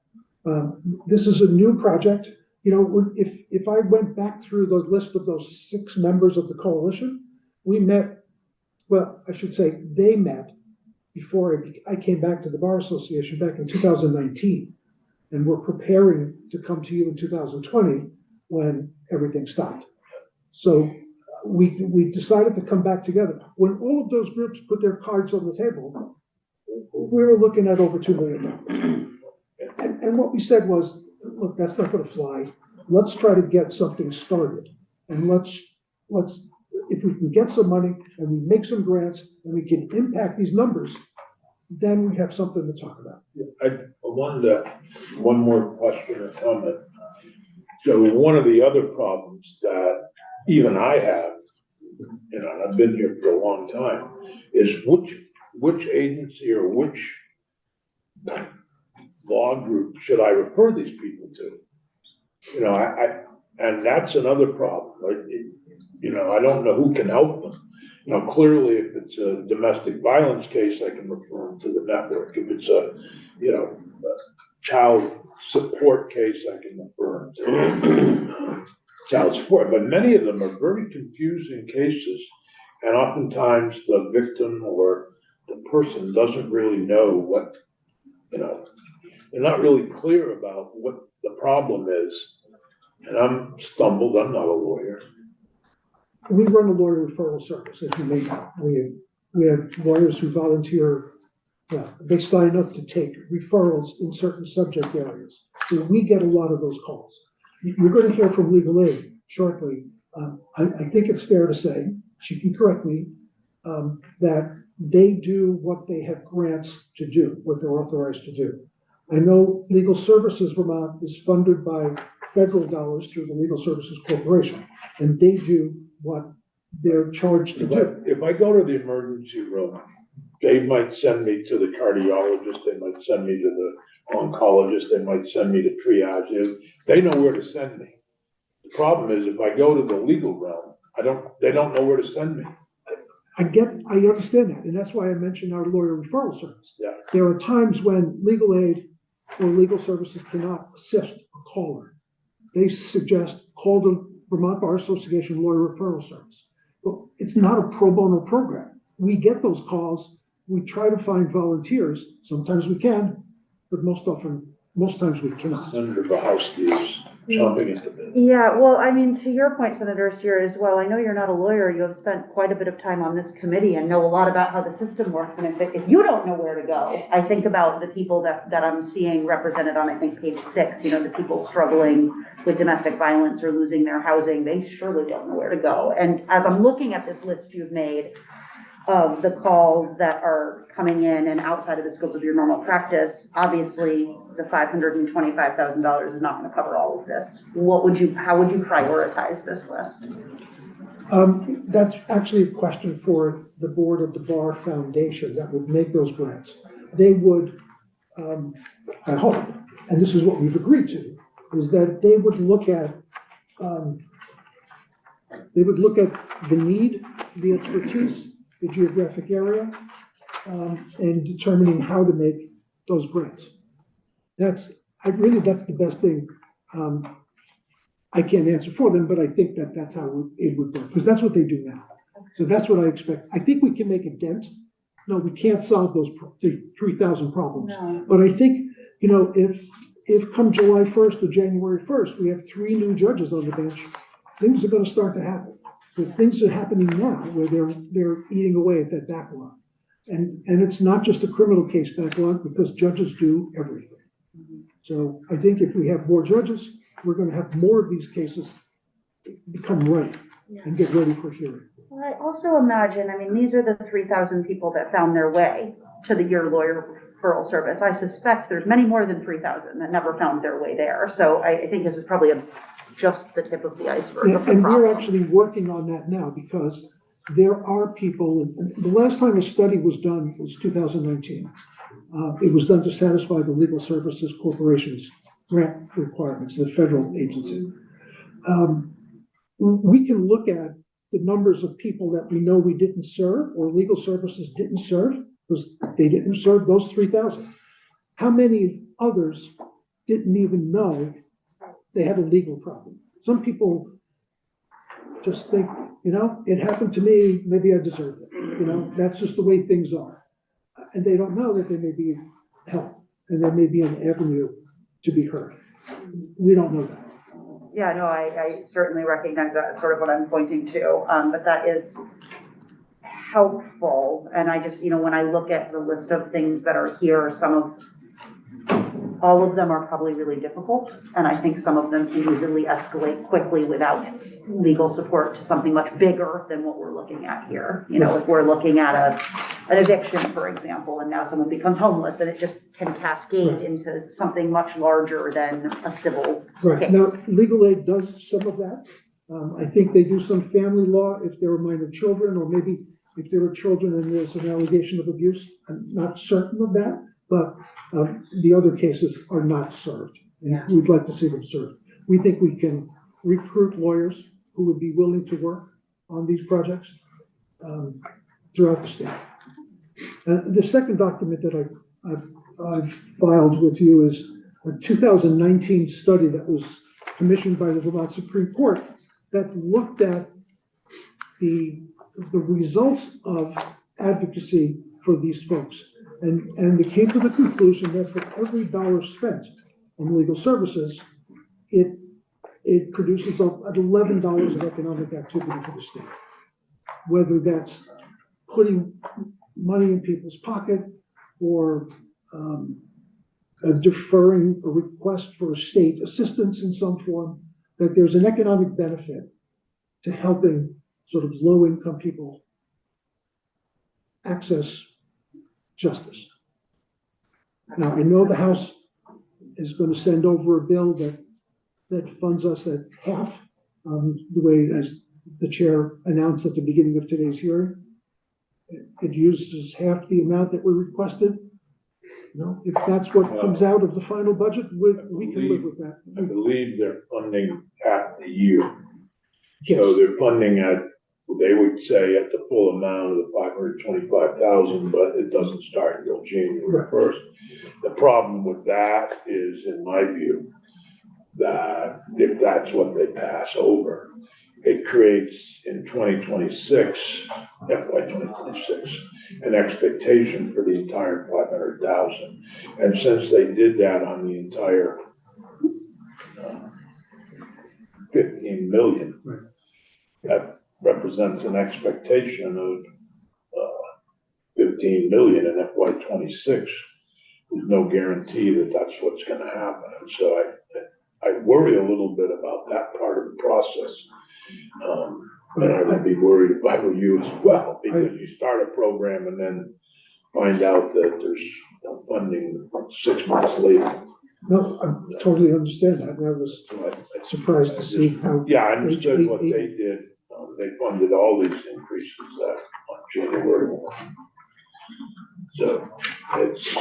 This is a new project. If I went back through the list of those 6 members of the coalition, we met, well, I should say, they met before I came back to the Bar Association back in 2019. And we're preparing to come to you in 2020 when everything stopped. So we decided to come back together. When all of those groups put their cards on the table, we were looking at over $2 million. And what we said was, look, that's not gonna fly. Let's try to get something started. And let's, if we can get some money and we make some grants and we can impact these numbers, then we have something to talk about.
I wanted to, one more question or comment. So one of the other problems that even I have, and I've been here for a long time, is which agency or which law group should I refer these people to? And that's another problem. I don't know who can help them. Clearly, if it's a domestic violence case, I can refer them to the network. If it's a, child support case, I can refer them to child support. But many of them are very confusing cases, and oftentimes the victim or the person doesn't really know what, they're not really clear about what the problem is. And I'm stumbled, I'm not a lawyer.
We run a lawyer referral service, as you may know. We have lawyers who volunteer, they sign up to take referrals in certain subject areas. So we get a lot of those calls. You're going to hear from legal aid shortly. I think it's fair to say, she can correct me, that they do what they have grants to do, what they're authorized to do. I know Legal Services Vermont is funded by federal dollars through the Legal Services Corporation, and they do what they're charged to do.
If I go to the emergency room, they might send me to the cardiologist, they might send me to the oncologist, they might send me to triage. They know where to send me. The problem is if I go to the legal realm, they don't know where to send me.
I understand that, and that's why I mentioned our lawyer referral service.
Yeah.
There are times when legal aid or legal services cannot assist a caller. They suggest call the Vermont Bar Association Lawyer Referral Service. But it's not a pro bono program. We get those calls. We try to find volunteers. Sometimes we can, but most times we cannot.
Senator Bauhausky is chomping at the bit.
Yeah, well, I mean, to your point, Senator Sear, as well, I know you're not a lawyer, you have spent quite a bit of time on this committee and know a lot about how the system works, and if you don't know where to go, I think about the people that I'm seeing represented on, I think, page 6, you know, the people struggling with domestic violence or losing their housing, they surely don't know where to go. And as I'm looking at this list you've made of the calls that are coming in and outside of the scope of your normal practice, obviously the $525,000 is not going to cover all of this. How would you prioritize this list?
That's actually a question for the board of the Bar Foundation that would make those grants. They would, I hope, and this is what we've agreed to, is that they would look at the need, the expertise, the geographic area, and determining how to make those grants. That's the best thing. I can't answer for them, but I think that's how it would work, because that's what they do now. So that's what I expect. I think we can make a dent. No, we can't solve those 3,000 problems.
No.
But I think, you know, if come July 1st or January 1st, we have 3 new judges on the bench, things are gonna start to happen. But things are happening now where they're eating away at that backlog. And it's not just a criminal case backlog, because judges do everything. So I think if we have more judges, we're gonna have more of these cases become right and get ready for hearing.
Well, I also imagine, I mean, these are the 3,000 people that found their way to your lawyer referral service. I suspect there's many more than 3,000 that never found their way there. So I think this is probably just the tip of the iceberg of the
And
problem.
we're actually working on that now, because there are people, and the last time a study was done was 2019. It was done to satisfy the Legal Services Corporation's grant requirements, the federal agency. We can look at the numbers of people that we know we didn't serve, or legal services didn't serve, because they didn't serve those 3,000. How many others didn't even know they had a legal problem? Some people just think, you know, it happened to me, maybe I deserve it. You know, that's just the way things are. And they don't know that there may be help, and there may be an avenue to be heard. We don't know that.
Yeah, no, I certainly recognize that as sort of what I'm pointing to, but that is helpful. And I just, you know, when I look at the list of things that are here, all of them are probably really difficult. And I think some of them can easily escalate quickly without legal support to something much bigger than what we're looking at here. You know, if we're looking at an eviction, for example, and now someone becomes homeless, and it just can cascade into something much larger than a civil
Right.
case.
Now, legal aid does some of that. I think they do some family law if there are minor children, or maybe if there are children and there's an allegation of abuse. I'm not certain of that, but the other cases are not served. And we'd like to see them served. We think we can recruit lawyers who would be willing to work on these projects throughout the state. The second document that I've filed with you is a 2019 study that was commissioned by the Vermont Supreme Court that looked at the results of advocacy for these folks. And they came to the conclusion that for every dollar spent on legal services, it produces $11 of economic activity for the state. Whether that's putting money in people's pocket, or deferring a request for state assistance in some form, that there's an economic benefit to helping sort of low-income people access justice. Now, I know the House is going to send over a bill that funds us at half, the way as the chair announced at the beginning of today's hearing. It uses half the amount that we requested. You know, if that's what comes out of the final budget, we can live with that.
I believe they're funding half the year.
Yes.
So they're funding at they would say at the full amount of the 525,000, but it doesn't start until January 1st. The problem with that is, in my view, that if that's what they pass over, it creates in 2026, FY 2026, an expectation for the entire 500,000. And since they did that on the entire 15 million, that represents an expectation of 15 million in FY 26. There's no guarantee that that's what's going to happen. And so I worry a little bit about that part of the process. And I would be worried if I were you as well, because you start a program and then find out that there's no funding 6 months later.
No, I totally understand that, and I was surprised to see how.
Yeah, I understood what they did. They funded all these increases on January 1. So it's,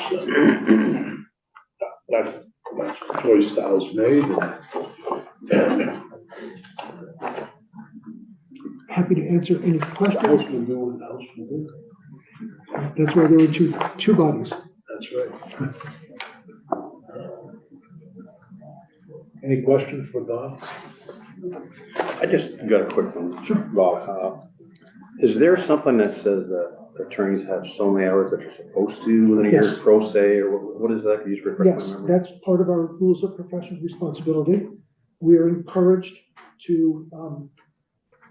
that's the choice that was made.
Happy to answer any questions. That's why there were two bodies.
That's right. Any questions for Don?
I just got a quick one. Sure. Bob, is there something that says that attorneys have so many hours that you're supposed to within a year, pro se, or what is that? Can you just refresh
Yes,
my memory?
that's part of our rules of professional responsibility. We are encouraged to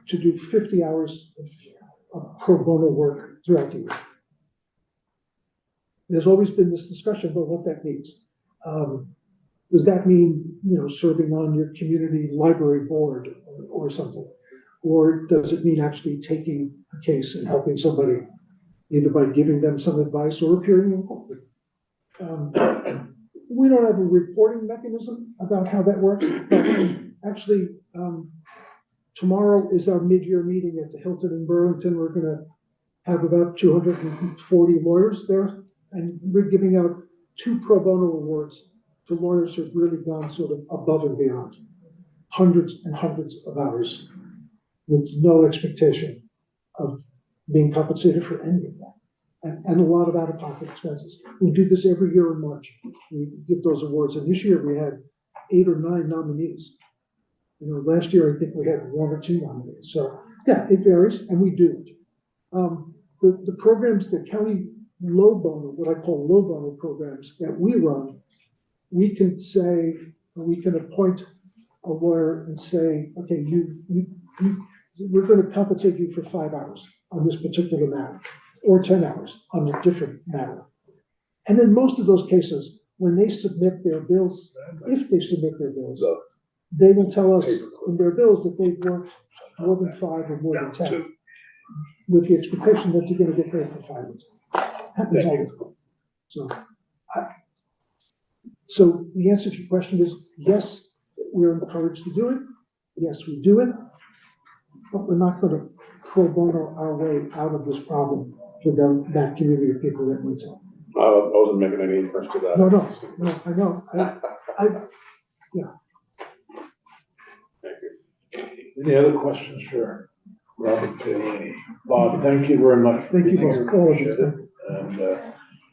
do 50 hours of pro bono work throughout the year. There's always been this discussion about what that means. Does that mean, serving on your community library board or something? Or does it mean actually taking a case and helping somebody, either by giving them some advice or appearing in court? We don't have a reporting mechanism about how that works, but actually, tomorrow is our mid-year meeting at the Hilton in Burlington. We're going to have about 240 lawyers there, and we're giving out 2 pro bono awards to lawyers who've really gone sort of above and beyond, hundreds and hundreds of hours with no expectation of being compensated for any of that, and a lot of out-of-pocket expenses. We do this every year in March. We give those awards, and this year we had 8 or 9 nominees. Last year I think we had 1 or 2 nominees. So yeah, it varies, and we do it. The programs, the county low bono, what I call low bono programs that we run, we can say, we can appoint a lawyer and say, okay, we're going to compensate you for 5 hours on this particular matter, or 10 hours on a different matter. And in most of those cases, when they submit their bills, if they submit their bills, they will tell us in their bills that they've worked more than 5 or more than 10, with the expectation that you're going to get paid for 5 hours. Happens all the time. So the answer to your question is yes, we're encouraged to do it. Yes, we do it, but we're not going to pro bono our way out of this problem for that community of people that needs it.
I wasn't making any inference to that.
No, I know. Yeah.
Thank you. Any other questions for Robert Taylor? Bob, thank you very much.
Thank you,
Bob.
Bob. All of you.
And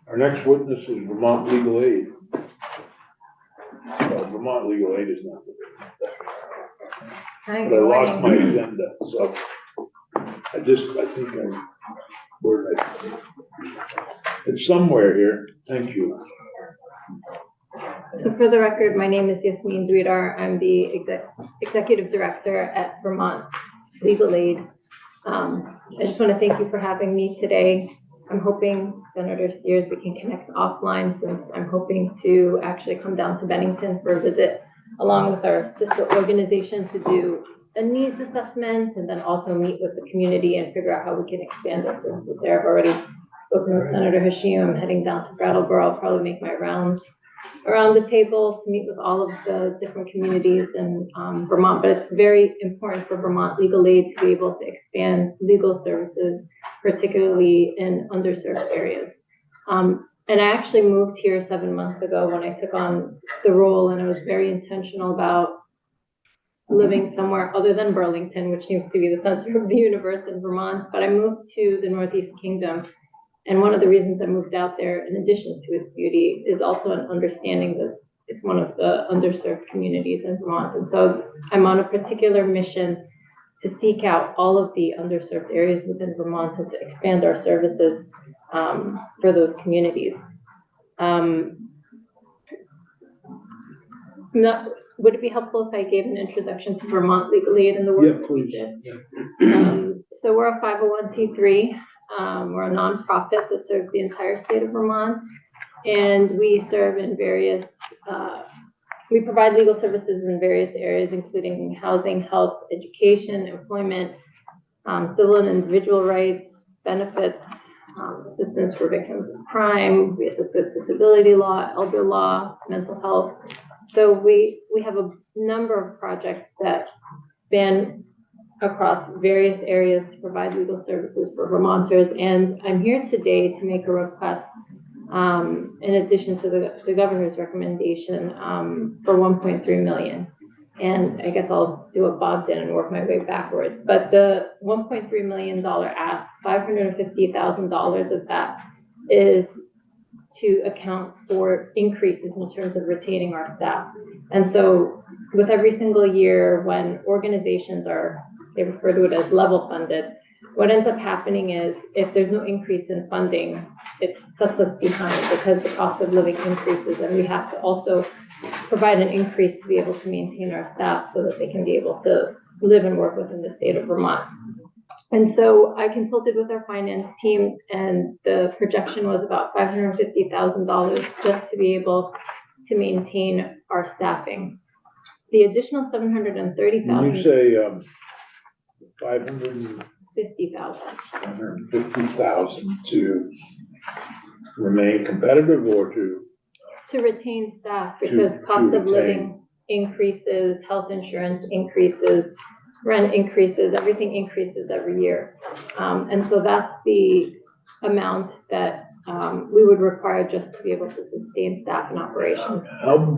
our next witness is Vermont Legal Aid. Vermont Legal Aid is not the big.
Hi,
But I
good
lost my
morning.
agenda, so where did I? It's somewhere here. Thank you.
So for the record, my name is Yasmin Dweedar. I'm the executive director at Vermont Legal Aid. I just want to thank you for having me today. I'm hoping, Senator Sears, we can connect offline, since I'm hoping to actually come down to Bennington for a visit along with our sister organization to do a needs assessment, and then also meet with the community and figure out how we can expand those services there. I've already spoken with Senator Hashim. I'm heading down to Brattleboro. I'll probably make my rounds around the table to meet with all of the different communities in Vermont. But it's very important for Vermont Legal Aid to be able to expand legal services, particularly in underserved areas. And I actually moved here 7 months ago when I took on the role, and I was very intentional about living somewhere other than Burlington, which seems to be the center of the universe in Vermont, but I moved to the Northeast Kingdom. And one of the reasons I moved out there, in addition to its beauty, is also an understanding that it's one of the underserved communities in Vermont. And so I'm on a particular mission to seek out all of the underserved areas within Vermont and to expand our services for those communities. Would it be helpful if I gave an introduction to Vermont Legal Aid and the work
Yeah,
that we
please.
did?
Yeah.
So we're a 501c3. We're a nonprofit that serves the entire state of Vermont, and we serve in various, we provide legal services in various areas, including housing, health, education, employment, civil and individual rights, benefits, assistance for victims of crime. We assist with disability law, elder law, mental health. So we have a number of projects that span across various areas to provide legal services for Vermonters. And I'm here today to make a request, in addition to the governor's recommendation, for 1.3 million. And I guess I'll do a Bob's in and work my way backwards. But the $1.3 million ask, $550,000 of that is to account for increases in terms of retaining our staff. And so with every single year when organizations they refer to it as level funded, what ends up happening is if there's no increase in funding, it sets us behind because the cost of living increases, and we have to also provide an increase to be able to maintain our staff so that they can be able to live and work within the state of Vermont. And so I consulted with our finance team, and the projection was about $550,000 just to be able to maintain our staffing. The additional $730,000.
When you say 550,000 to remain competitive or to
retain staff, because cost of living increases, health insurance increases, rent increases, everything increases every year. And so that's the amount that we would require just to be able to sustain staff and operations.
how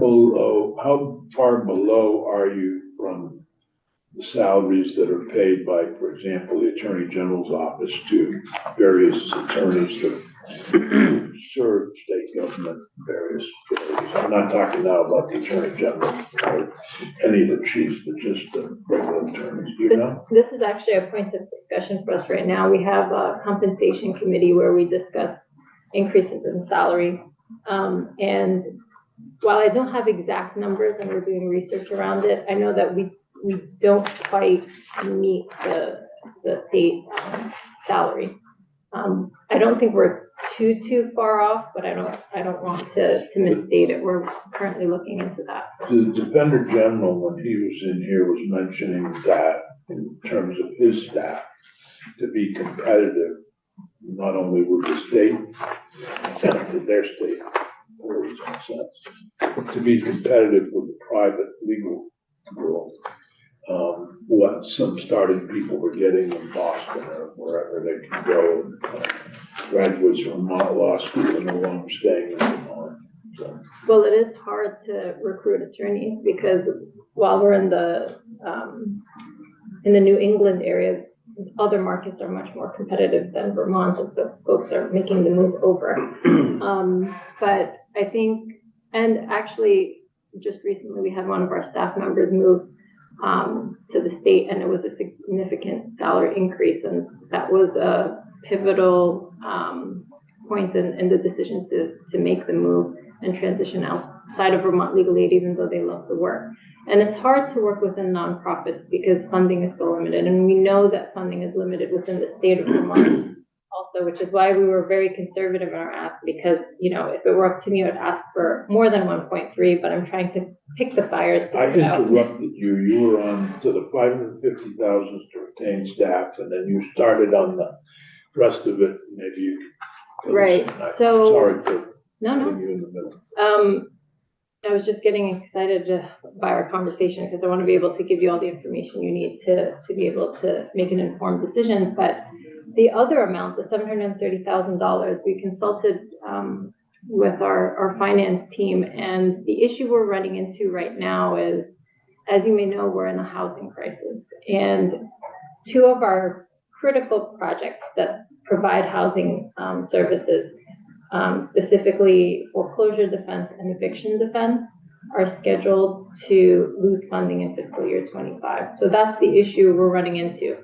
far below are you from the salaries that are paid by, for example, the Attorney General's office to various attorneys that serve state government various areas? I'm not talking now about the Attorney General or any of the chiefs, but just the regular attorneys. Do you know?
This is actually a point of discussion for us right now. We have a compensation committee where we discuss increases in salary. And while I don't have exact numbers and we're doing research around it, I know that we don't quite meet the state salary. I don't think we're too far off, but I don't want to misstate it. We're currently looking into that.
The Defender General, when he was in here, was mentioning that in terms of his staff, to be competitive, not only with the state, with their state employees, in a sense, to be competitive with the private legal world. What some starting people were getting in Boston or wherever they can go, graduates from law school are no longer staying in Vermont. So.
Well, it is hard to recruit attorneys because while we're in the New England area, other markets are much more competitive than Vermont, and so folks are making the move over. But I think, and actually, just recently we had one of our staff members move to the state, and it was a significant salary increase, and that was a pivotal point in the decision to make the move and transition outside of Vermont Legal Aid, even though they love the work. And it's hard to work within nonprofits because funding is so limited, and we know that funding is limited within the state of Vermont also, which is why we were very conservative in our ask, because, you know, if it were up to me, I would ask for more than 1.3, but I'm trying to pick the fires.
I interrupted you. You were on to the 550,000 to retain staff, and then you started on the rest of it. Maybe you.
Right. So.
Sorry for
No.
putting you in the middle.
I was just getting excited by our conversation because I want to be able to give you all the information you need to be able to make an informed decision. But the other amount, the $730,000, we consulted with our finance team, and the issue we're running into right now is, as you may know, we're in a housing crisis. And two of our critical projects that provide housing services, specifically foreclosure defense and eviction defense, are scheduled to lose funding in fiscal year 25. So that's the issue we're running into.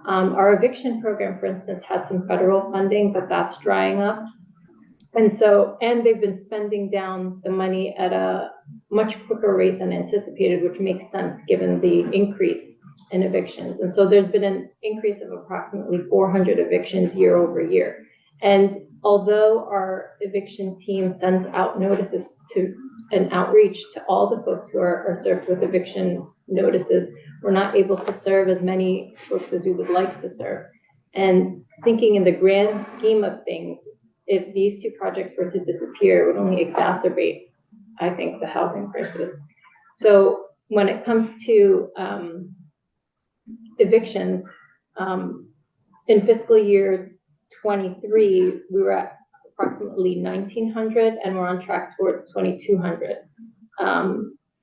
Our eviction program, for instance, had some federal funding, but that's drying up. And they've been spending down the money at a much quicker rate than anticipated, which makes sense given the increase in evictions. And so there's been an increase of approximately 400 evictions year over year. And although our eviction team sends out notices to an outreach to all the folks who are served with eviction notices, we're not able to serve as many folks as we would like to serve. And thinking in the grand scheme of things, if these two projects were to disappear, it would only exacerbate, I think, the housing crisis. So when it comes to evictions, in fiscal year 23, we were at approximately 1,900, and we're on track towards 2,200.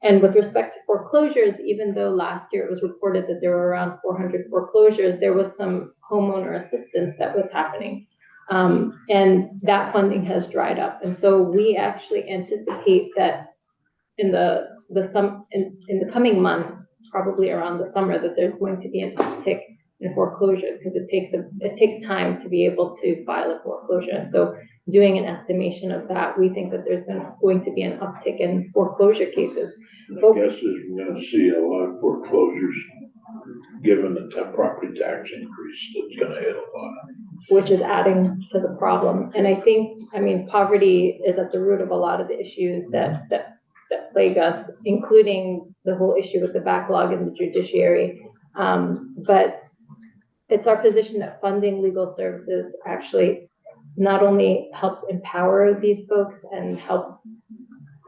And with respect to foreclosures, even though last year it was reported that there were around 400 foreclosures, there was some homeowner assistance that was happening. And that funding has dried up. And so we actually anticipate that in the coming months, probably around the summer, that there's going to be an uptick in foreclosures, because it takes time to be able to file a foreclosure. And so doing an estimation of that, we think that there's going to be an uptick in foreclosure cases.
My guess is we're gonna see a lot of foreclosures, given the property tax increase that's gonna hit a lot.
Which is adding to the problem. And I mean, poverty is at the root of a lot of the issues that plague us, including the whole issue with the backlog in the judiciary. But it's our position that funding legal services actually not only helps empower these folks and helps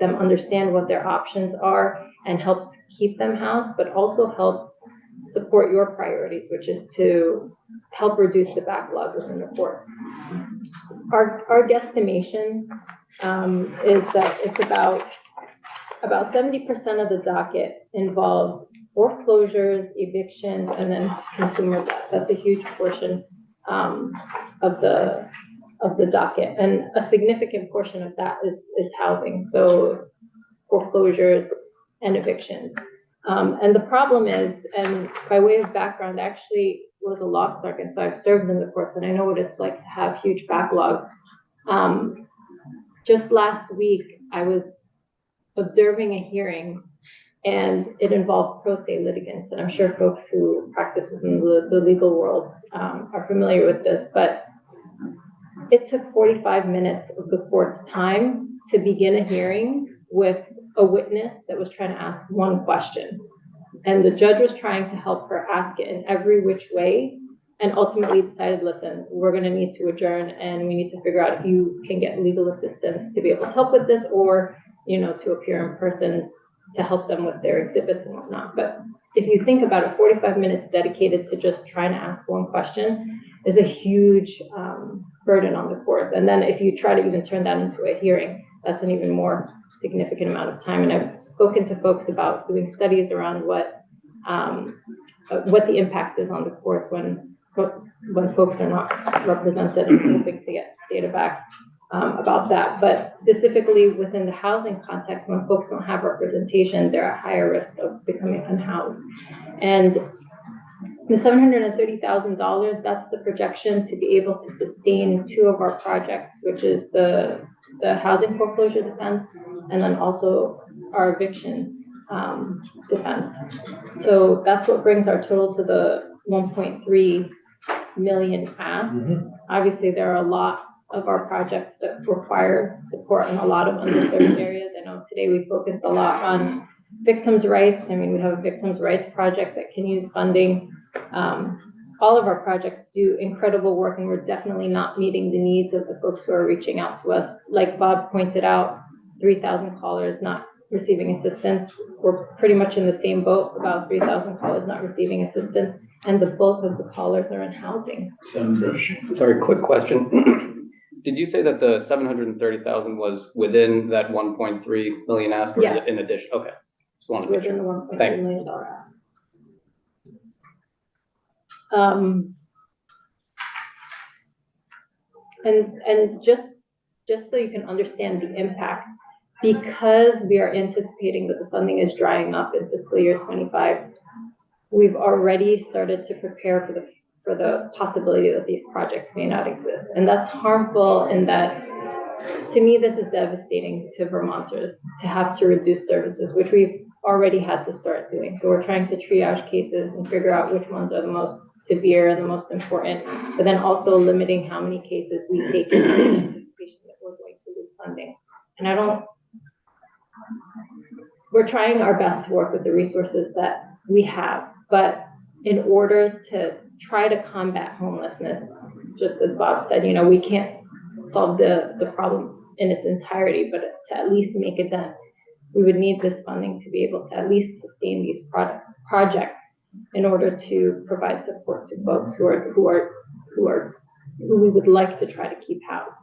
them understand what their options are and helps keep them housed, but also helps support your priorities, which is to help reduce the backlog within the courts. Our guesstimation is that it's about 70% of the docket involves foreclosures, evictions, and then consumer debt. That's a huge portion of the docket, and a significant portion of that is housing. So foreclosures and evictions. And the problem is, and by way of background, I actually was a law clerk, and so I've served in the courts, and I know what it's like to have huge backlogs. Just last week, I was observing a hearing, and it involved pro se litigants. And I'm sure folks who practice within the legal world are familiar with this, but it took 45 minutes of the court's time to begin a hearing with a witness that was trying to ask one question. And the judge was trying to help her ask it in every which way, and ultimately decided, listen, we're gonna need to adjourn, and we need to figure out if you can get legal assistance to be able to help with this, or, to appear in person to help them with their exhibits and whatnot. But if you think about it, 45 minutes dedicated to just trying to ask one question is a huge burden on the courts. And then if you try to even turn that into a hearing, that's an even more significant amount of time. And I've spoken to folks about doing studies around what the impact is on the courts when folks are not represented, and hoping to get data back about that. But specifically within the housing context, when folks don't have representation, they're at higher risk of becoming unhoused. And the $730,000, that's the projection to be able to sustain two of our projects, which is the housing foreclosure defense, and then also our eviction defense. So that's what brings our total to the 1.3 million ask. Obviously, there are a lot of our projects that require support in a lot of underserved areas. I know today we focused a lot on victims' rights. I mean, we have a victims' rights project that can use funding. All of our projects do incredible work, and we're definitely not meeting the needs of the folks who are reaching out to us. Like Bob pointed out, 3,000 callers not receiving assistance. We're pretty much in the same boat, about 3,000 callers not receiving assistance, and the bulk of the callers are in housing.
Sorry, quick question. Did you say that the 730,000 was within that 1.3 million ask, or
Yes.
is it in addition? Okay. Just wanted to make
within
sure.
the $1.3
Thank you.
million ask. And just so you can understand the impact, because we are anticipating that the funding is drying up in fiscal year 25, we've already started to prepare for the possibility that these projects may not exist. And that's harmful in that, to me, this is devastating to Vermonters to have to reduce services, which we've already had to start doing. So we're trying to triage cases and figure out which ones are the most severe and the most important, but then also limiting how many cases we take in anticipation that we're going to lose funding. And we're trying our best to work with the resources that we have, but in order to try to combat homelessness, just as Bob said, we can't solve the problem in its entirety, but to at least make a dent, we would need this funding to be able to at least sustain these projects in order to provide support to folks who we would like to try to keep housed.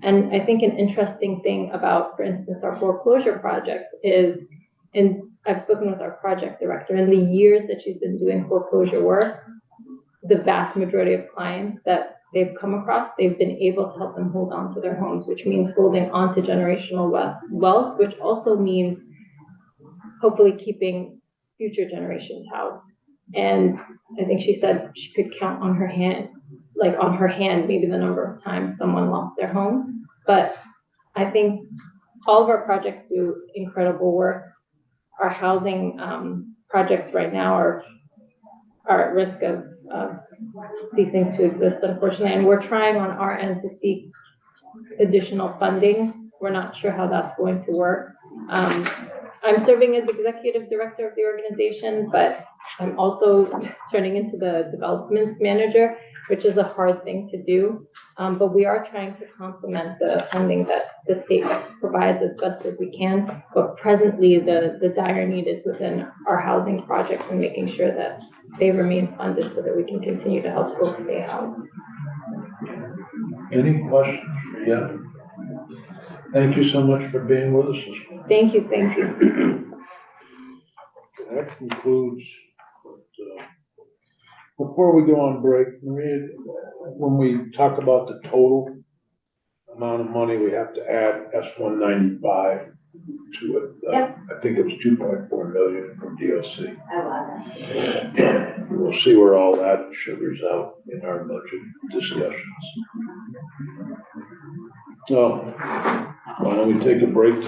And I think an interesting thing about, for instance, our foreclosure project is, and I've spoken with our project director, in the years that she's been doing foreclosure work, the vast majority of clients that they've come across, they've been able to help them hold on to their homes, which means holding on to generational wealth, which also means hopefully keeping future generations housed. And I think she said she could count on her hand, maybe the number of times someone lost their home. But I think all of our projects do incredible work. Our housing projects right now are at risk of ceasing to exist, unfortunately, and we're trying on our end to seek additional funding. We're not sure how that's going to work. I'm serving as executive director of the organization, but I'm also turning into the developments manager, which is a hard thing to do. But we are trying to complement the funding that the state provides as best as we can. But presently, the dire need is within our housing projects and making sure that they remain funded so that we can continue to help folks stay housed.
Any questions? Yeah. Thank you so much for being with us this morning.
Thank you.
That concludes. Before we go on break, Maria, when we talk about the total amount of money we have to add S-195 to it,
Yep.
I think it was 2.4 million from DLC.
I love it.
We'll see where all that sugars out in our budget discussions. So, why don't we take a break till